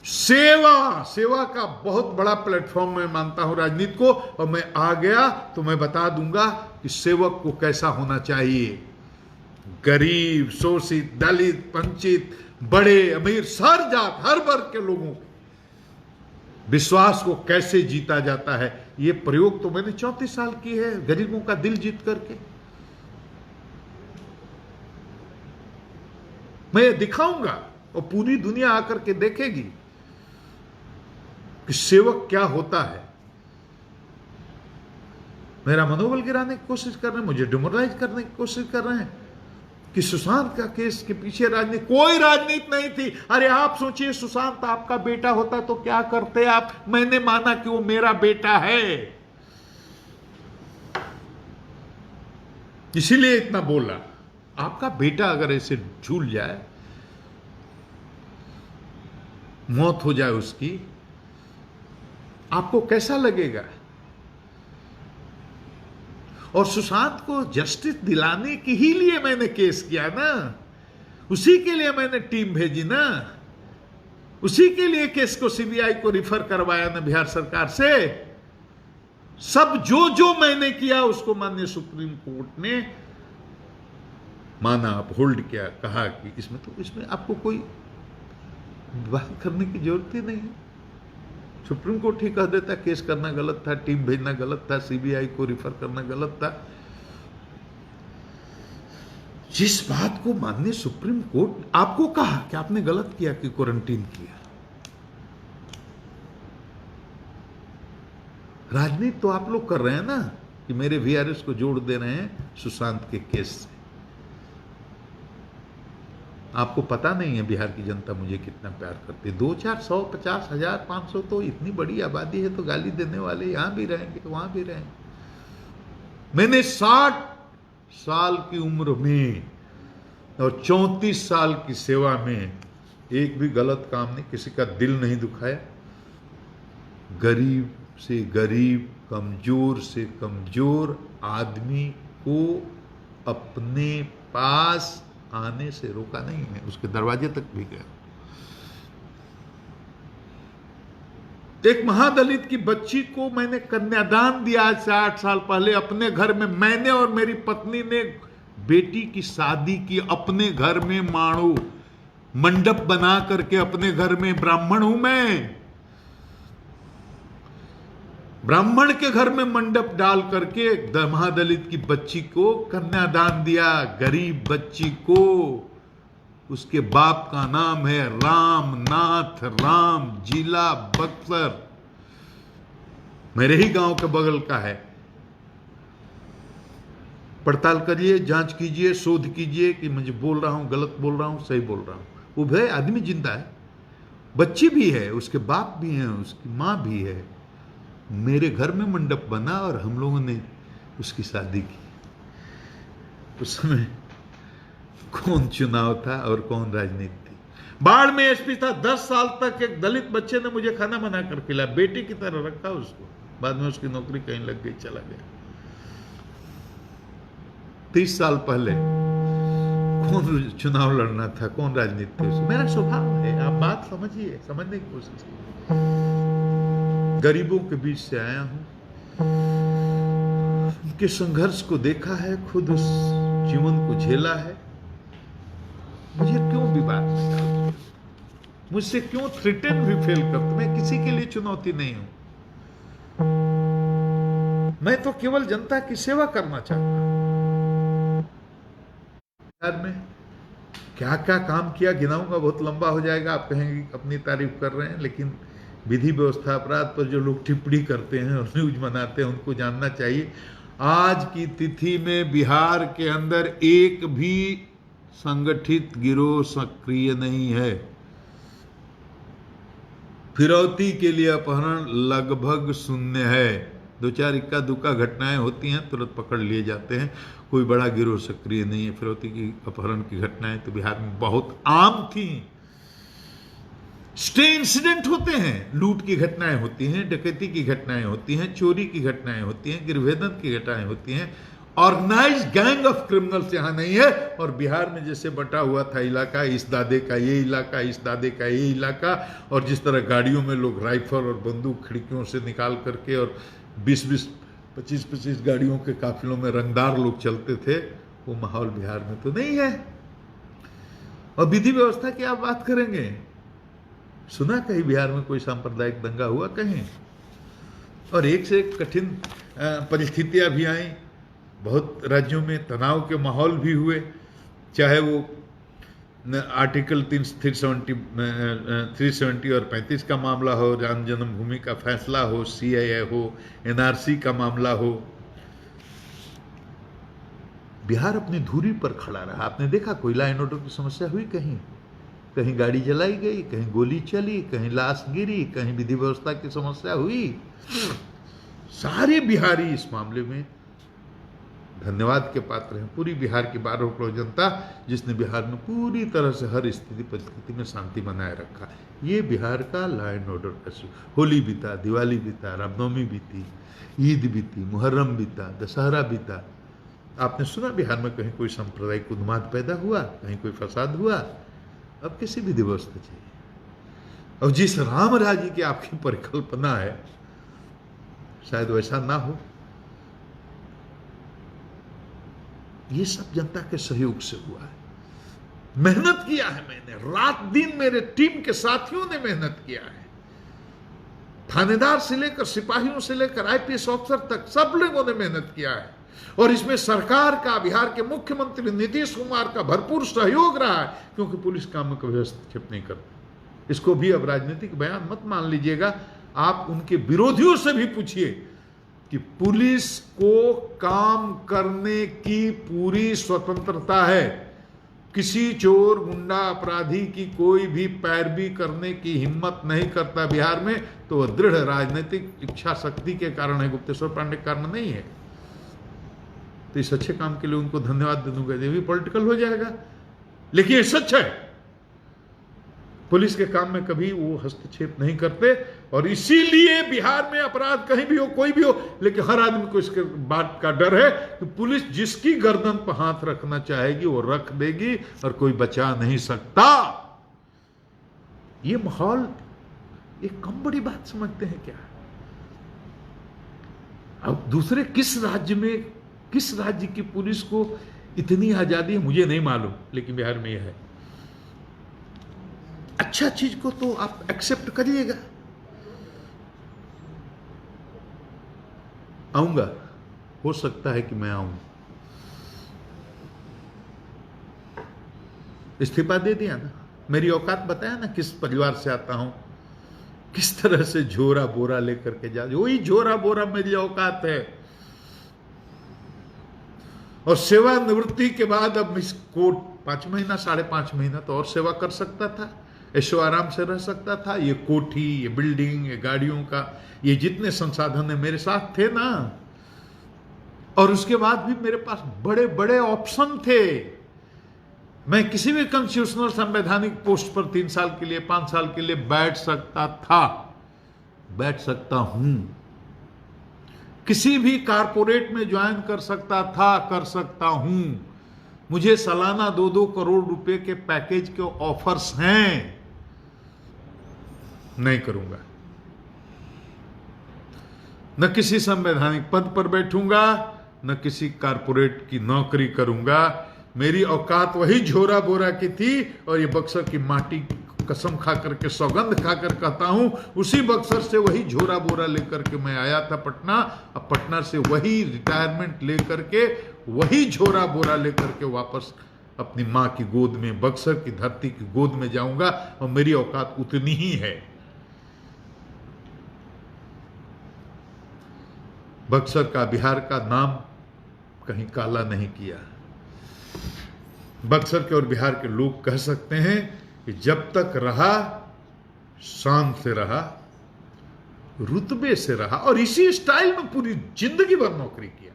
सेवा का बहुत बड़ा प्लेटफॉर्म मैं मानता हूं राजनीति को, और मैं आ गया तो मैं बता दूंगा कि सेवक को कैसा होना चाहिए। गरीब, शोषित, दलित, वंचित, बड़े अमीर, हर जात हर वर्ग के लोगों के विश्वास को कैसे जीता जाता है, ये प्रयोग तो मैंने 34 साल की है, गरीबों का दिल जीत करके। मैं ये दिखाऊंगा और पूरी दुनिया आकर के देखेगी कि सेवक क्या होता है। मेरा मनोबल गिराने की कोशिश कर रहे हैं, मुझे डिमोरलाइज करने की कोशिश कर रहे हैं कि सुशांत का केस के पीछे राजनीति, कोई राजनीति नहीं थी। अरे आप सोचिए, सुशांत आपका बेटा होता तो क्या करते आप? मैंने माना कि वो मेरा बेटा है, इसीलिए इतना बोला। आपका बेटा अगर ऐसे झूल जाए, मौत हो जाए उसकी, आपको कैसा लगेगा? और सुशांत को जस्टिस दिलाने के ही लिए मैंने केस किया ना, उसी के लिए मैंने टीम भेजी ना, उसी के लिए केस को सीबीआई को रिफर करवाया ना बिहार सरकार से। सब जो जो मैंने किया उसको माननीय सुप्रीम कोर्ट ने माना, अपहोल्ड किया, कहा कि इसमें आपको कोई बात करने की जरूरत ही नहीं है। सुप्रीम कोर्ट ही कह देता केस करना गलत था, टीम भेजना गलत था, सीबीआई को रिफर करना गलत था। जिस बात को माननीय सुप्रीम कोर्ट आपको कहा कि आपने गलत किया कि क्वारंटीन किया, राजनीति तो आप लोग कर रहे हैं ना कि मेरे वीआरएस को जोड़ दे रहे हैं सुशांत के केस से। आपको पता नहीं है बिहार की जनता मुझे कितना प्यार करती है। 2, 4, 100, 50, 1000, 500 तो इतनी बड़ी आबादी है, तो गाली देने वाले यहां भी रहेंगे, वहां भी रहेंगे। मैंने 60 साल की उम्र में और 34 साल की सेवा में एक भी गलत काम नहीं, किसी का दिल नहीं दुखाया। गरीब से गरीब, कमजोर से कमजोर आदमी को अपने पास आने से रोका नहीं है, उसके दरवाजे तक भी गया। एक महादलित की बच्ची को मैंने कन्यादान दिया आज से 8 साल पहले अपने घर में। मैंने और मेरी पत्नी ने बेटी की शादी की अपने घर में, माणो मंडप बना करके अपने घर में। ब्राह्मण हूं मैं, ब्राह्मण के घर में मंडप डाल करके महादलित की बच्ची को कन्यादान दिया, गरीब बच्ची को। उसके बाप का नाम है रामनाथ राम, जिला बक्सर, मेरे ही गांव के बगल का है। पड़ताल करिए, जांच कीजिए, शोध कीजिए कि मुझे बोल रहा हूं गलत बोल रहा हूं सही बोल रहा हूं। वो भाई आदमी जिंदा है, बच्ची भी है, उसके बाप भी हैं, उसकी मां भी है। मेरे घर में मंडप बना और हम लोगों ने उसकी शादी की। उस समय कौन चुनाव था और कौन राजनीति थी। बाढ़ में एसपी था, 10 साल तक एक दलित बच्चे ने मुझे खाना बना कर खिलाया, बेटी की तरह रखा उसको। बाद में उसकी नौकरी कहीं लग गई, चला गया। 30 साल पहले कौन चुनाव लड़ना था, कौन राजनीति थी। मेरा स्वभाव है, आप बात समझिए, समझने की कोशिश कीजिए। गरीबों के बीच से आया हूं, उनके संघर्ष को देखा है, खुद उस जीवन को झेला है। मुझे क्यों विवाद में डालते, मुझसे क्यों थ्रेटन भी फेल करते? मैं किसी के लिए चुनौती नहीं हूं, मैं तो केवल जनता की सेवा करना चाहता हूं। बिहार में क्या क्या काम किया गिनाऊंगा, बहुत लंबा हो जाएगा, आप कहेंगे अपनी तारीफ कर रहे हैं। लेकिन विधि व्यवस्था अपराध पर जो लोग टिप्पणी करते हैं और न्यूज बनाते हैं, उनको जानना चाहिए आज की तिथि में बिहार के अंदर एक भी संगठित गिरोह सक्रिय नहीं है। फिरौती के लिए अपहरण लगभग शून्य है। 2-4 इक्का दुक्का घटनाएं होती हैं, तुरंत पकड़ लिए जाते हैं। कोई बड़ा गिरोह सक्रिय नहीं है। फिरौती की अपहरण की घटनाएं तो बिहार में बहुत आम थी। स्टे इंसिडेंट होते हैं, लूट की घटनाएं होती हैं, डकैती की घटनाएं होती हैं, चोरी की घटनाएं होती हैं, गिरवेदन की घटनाएं होती हैं। ऑर्गेनाइज्ड गैंग ऑफ क्रिमिनल्स यहां नहीं है। और बिहार में जैसे बटा हुआ था इलाका, इस दादे का ये इलाका, इस दादे का ये इलाका, और जिस तरह गाड़ियों में लोग राइफल और बंदूक खिड़कियों से निकाल करके और 20-20, 25-25 गाड़ियों के काफिलों में रंगदार लोग चलते थे, वो माहौल बिहार में तो नहीं है। और विधि व्यवस्था की आप बात करेंगे, सुना कहीं बिहार में कोई सांप्रदायिक दंगा हुआ कहीं? और एक से एक कठिन परिस्थितियां भी आई, बहुत राज्यों में तनाव के माहौल भी हुए, चाहे वो आर्टिकल 370 और 35 का मामला हो, राम जन्मभूमि का फैसला हो, सीएए हो, एनआरसी का मामला हो। बिहार अपनी धुरी पर खड़ा रहा। आपने देखा कोई लॉ एंड ऑर्डर की समस्या हुई कहीं? कहीं गाड़ी जलाई गई, कहीं गोली चली, कहीं लाश गिरी, कहीं विधि व्यवस्था की समस्या हुई? सारे बिहारी इस मामले में धन्यवाद के पात्र हैं पूरी बिहार की 12 करोड़ जनता, जिसने बिहार में पूरी तरह से हर स्थिति परिस्थिति में शांति बनाए रखा। ये बिहार का लॉ एंड ऑर्डर का होली बीता, दिवाली बीता, रामनवमी बीती, ईद बीती, मुहर्रम बीता, दशहरा बीता। आपने सुना बिहार में कहीं कोई सांप्रदायिक उन्माद पैदा हुआ, कहीं कोई फसाद हुआ? अब किसी भी व्यवस्था चाहिए। और जिस राम राज्य की आपकी परिकल्पना है शायद वैसा ना हो। ये सब जनता के सहयोग से हुआ है। मेहनत किया है मैंने, रात दिन मेरे टीम के साथियों ने मेहनत किया है। थानेदार से लेकर सिपाहियों से लेकर आईपीएस ऑफिसर तक सब लोगों ने मेहनत किया है। और इसमें सरकार का, बिहार के मुख्यमंत्री नीतीश कुमार का भरपूर सहयोग रहा है, क्योंकि पुलिस काम में कभी हस्तक्षेप नहीं करती। इसको भी अब राजनीतिक बयान मत मान लीजिएगा। आप उनके विरोधियों से भी पूछिए कि पुलिस को काम करने की पूरी स्वतंत्रता है। किसी चोर, गुंडा, अपराधी की कोई भी पैरवी करने की हिम्मत नहीं करता बिहार में, तो वह दृढ़ राजनीतिक इच्छा शक्ति के कारण है, गुप्तेश्वर पांडे के कारण नहीं है। तो इस अच्छे काम के लिए उनको धन्यवाद दे दूंगा। ये भी पॉलिटिकल हो जाएगा, लेकिन ये सच है। पुलिस के काम में कभी वो हस्तक्षेप नहीं करते, और इसीलिए बिहार में अपराध कहीं भी हो, कोई भी हो, लेकिन हर आदमी को इसके बात का डर है कि पुलिस जिसकी गर्दन पर हाथ रखना चाहेगी वो रख देगी और कोई बचा नहीं सकता। ये माहौल एक कम बड़ी बात समझते हैं क्या? अब दूसरे किस राज्य की पुलिस को इतनी आजादी है मुझे नहीं मालूम, लेकिन बिहार में यह है। अच्छा चीज को तो आप एक्सेप्ट करिएगा। आऊंगा, हो सकता है कि मैं आऊं। इस्तीफा दे दिया ना, मेरी औकात बताया ना, किस परिवार से आता हूं, किस तरह से झोरा बोरा लेकर के जा, वही झोरा बोरा मेरी औकात है। और सेवानिवृत्ति के बाद अब इस कोर्ट 5 महीना 5.5 महीना तो और सेवा कर सकता था, ऐशो आराम से रह सकता था। ये कोठी, ये बिल्डिंग, ये गाड़ियों का, ये जितने संसाधन है मेरे साथ थे ना, और उसके बाद भी मेरे पास बड़े बड़े ऑप्शन थे। मैं किसी भी कॉन्स्टिट्यूशनल संवैधानिक पोस्ट पर 3 साल के लिए, 5 साल के लिए बैठ सकता था, बैठ सकता हूं। किसी भी कारपोरेट में ज्वाइन कर सकता था, कर सकता हूं। मुझे सालाना 2-2 करोड़ रुपए के पैकेज के ऑफर्स हैं। नहीं करूंगा। न किसी संवैधानिक पद पर बैठूंगा, न किसी कारपोरेट की नौकरी करूंगा। मेरी औकात वही झोरा बोरा की थी, और ये बक्सर की माटी कसम खा करके, सौगंध खाकर कहता हूं, उसी बक्सर से वही झोरा बोरा लेकर के मैं आया था पटना। अब पटना से वही रिटायरमेंट लेकर के, वही झोरा बोरा लेकर के वापस अपनी मां की गोद में, बक्सर की धरती की गोद में जाऊंगा, और मेरी औकात उतनी ही है। बक्सर का, बिहार का नाम कहीं काला नहीं किया। बक्सर के और बिहार के लोग कह सकते हैं कि जब तक रहा, शान से रहा, रुतबे से रहा, और इसी स्टाइल में पूरी जिंदगी भर नौकरी किया।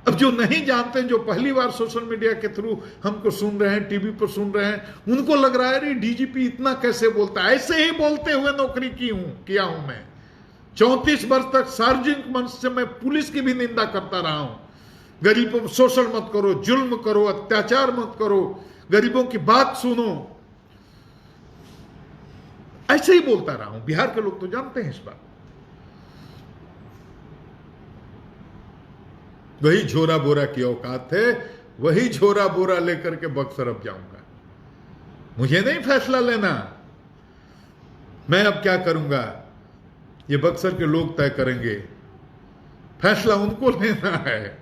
अब जो नहीं जानते, जो पहली बार सोशल मीडिया के थ्रू हमको सुन रहे हैं, टीवी पर सुन रहे हैं, उनको लग रहा है अरे डीजीपी इतना कैसे बोलता है। ऐसे ही बोलते हुए नौकरी किया हूं मैं। 34 वर्ष तक सार्वजनिक मंच से मैं पुलिस की भी निंदा करता रहा हूं। गरीबों पर शोषण मत करो, जुल्म करो, अत्याचार मत करो, गरीबों की बात सुनो, ऐसे ही बोलता रहा हूं। बिहार के लोग तो जानते हैं इस बात। वही झोरा बोरा की औकात है, वही झोरा बोरा लेकर के बक्सर अब जाऊंगा। मुझे नहीं फैसला लेना मैं अब क्या करूंगा, ये बक्सर के लोग तय करेंगे। फैसला उनको लेना है।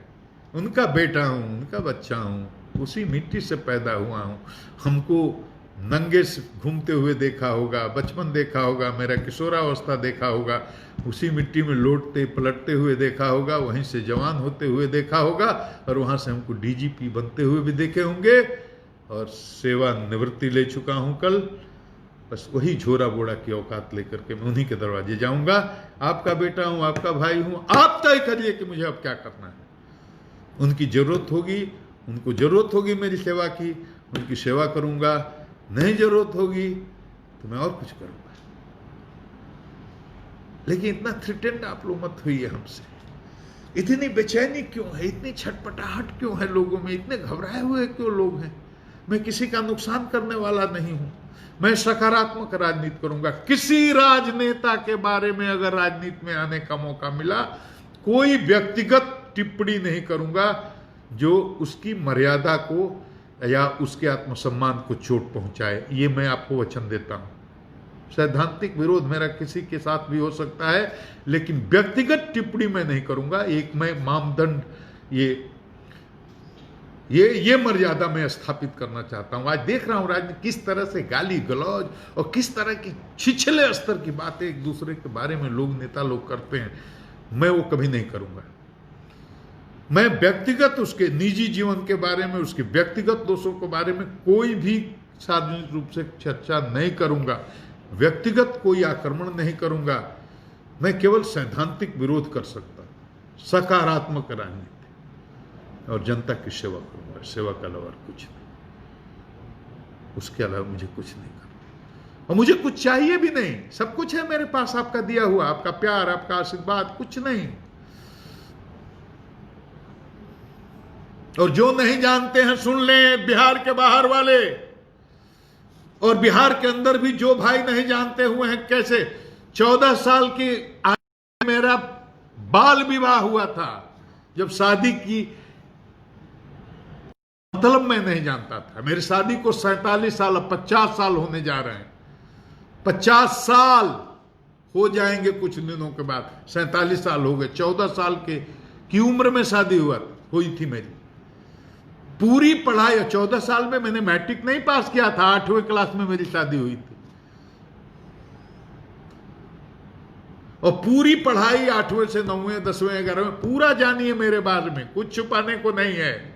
उनका बेटा हूं, उनका बच्चा हूं, उसी मिट्टी से पैदा हुआ हूं। हमको नंगे से घूमते हुए देखा होगा, बचपन देखा होगा, मेरा किशोरावस्था देखा होगा, उसी मिट्टी में लौटते पलटते हुए देखा होगा, वहीं से जवान होते हुए देखा होगा, और वहां से हमको डीजीपी बनते हुए भी देखे होंगे, और सेवानिवृत्ति ले चुका हूं कल। बस वही झोरा बोड़ा की औकात लेकर के मैं उन्हीं के दरवाजे जाऊंगा। आपका बेटा हूं, आपका भाई हूं, आप तय करिए कि मुझे अब क्या करना है। उनकी ज़रूरत होगी, उनको ज़रूरत होगी मेरी सेवा की, उनकी सेवा करूँगा। नहीं ज़रूरत होगी तो मैं और कुछ करूँगा। लेकिन इतना थ्रेटेंड आप लोग मत होइए हमसे। इतनी बेचैनी क्यों है, इतनी छटपटाहट क्यों है लोगों में, इतने घबराए हुए क्यों लोग हैं? मैं किसी का नुकसान करने वाला नहीं हूं। मैं सकारात्मक राजनीति करूंगा। किसी राजनेता के बारे में अगर राजनीति में आने का मौका मिला, कोई व्यक्तिगत टिप्पणी नहीं करूंगा जो उसकी मर्यादा को या उसके आत्मसम्मान को चोट पहुंचाए। ये मैं आपको वचन देता हूं। सैद्धांतिक विरोध मेरा किसी के साथ भी हो सकता है, लेकिन व्यक्तिगत टिप्पणी मैं नहीं करूंगा। एक मैं मानदंड, ये मर्यादा मैं स्थापित करना चाहता हूं। आज देख रहा हूं राजनीति किस तरह से गाली गलौज और किस तरह की छिछले स्तर की बातें एक दूसरे के बारे में नेता लोग करते हैं। मैं वो कभी नहीं करूंगा। मैं व्यक्तिगत उसके निजी जीवन के बारे में, उसके व्यक्तिगत दोषों के बारे में कोई भी सार्वजनिक रूप से चर्चा नहीं करूंगा। व्यक्तिगत कोई आक्रमण नहीं करूंगा। मैं केवल सैद्धांतिक विरोध कर सकता हूं, सकारात्मक राजनीति और जनता की सेवा करूंगा। सेवा के अलावा कुछ नहीं, उसके अलावा मुझे कुछ नहीं करना और मुझे कुछ चाहिए भी नहीं। सब कुछ है मेरे पास, आपका दिया हुआ, आपका प्यार, आपका आशीर्वाद, कुछ नहीं। और जो नहीं जानते हैं सुन लें, बिहार के बाहर वाले और बिहार के अंदर भी जो भाई नहीं जानते हुए हैं, कैसे 14 साल की आयु में मेरा बाल विवाह हुआ था। जब शादी की मतलब मैं नहीं जानता था। मेरी शादी को 47 साल, अब 50 साल होने जा रहे हैं। 50 साल हो जाएंगे कुछ दिनों के बाद, 47 साल हो गए। 14 साल की उम्र में शादी हुई थी मेरी। पूरी पढ़ाई 14 साल में मैंने मैट्रिक नहीं पास किया था, 8वीं क्लास में मेरी शादी हुई थी। और पूरी पढ़ाई 8वें से 9वें 10वें 11वें पूरा जानिए मेरे बारे में, कुछ छुपाने को नहीं है।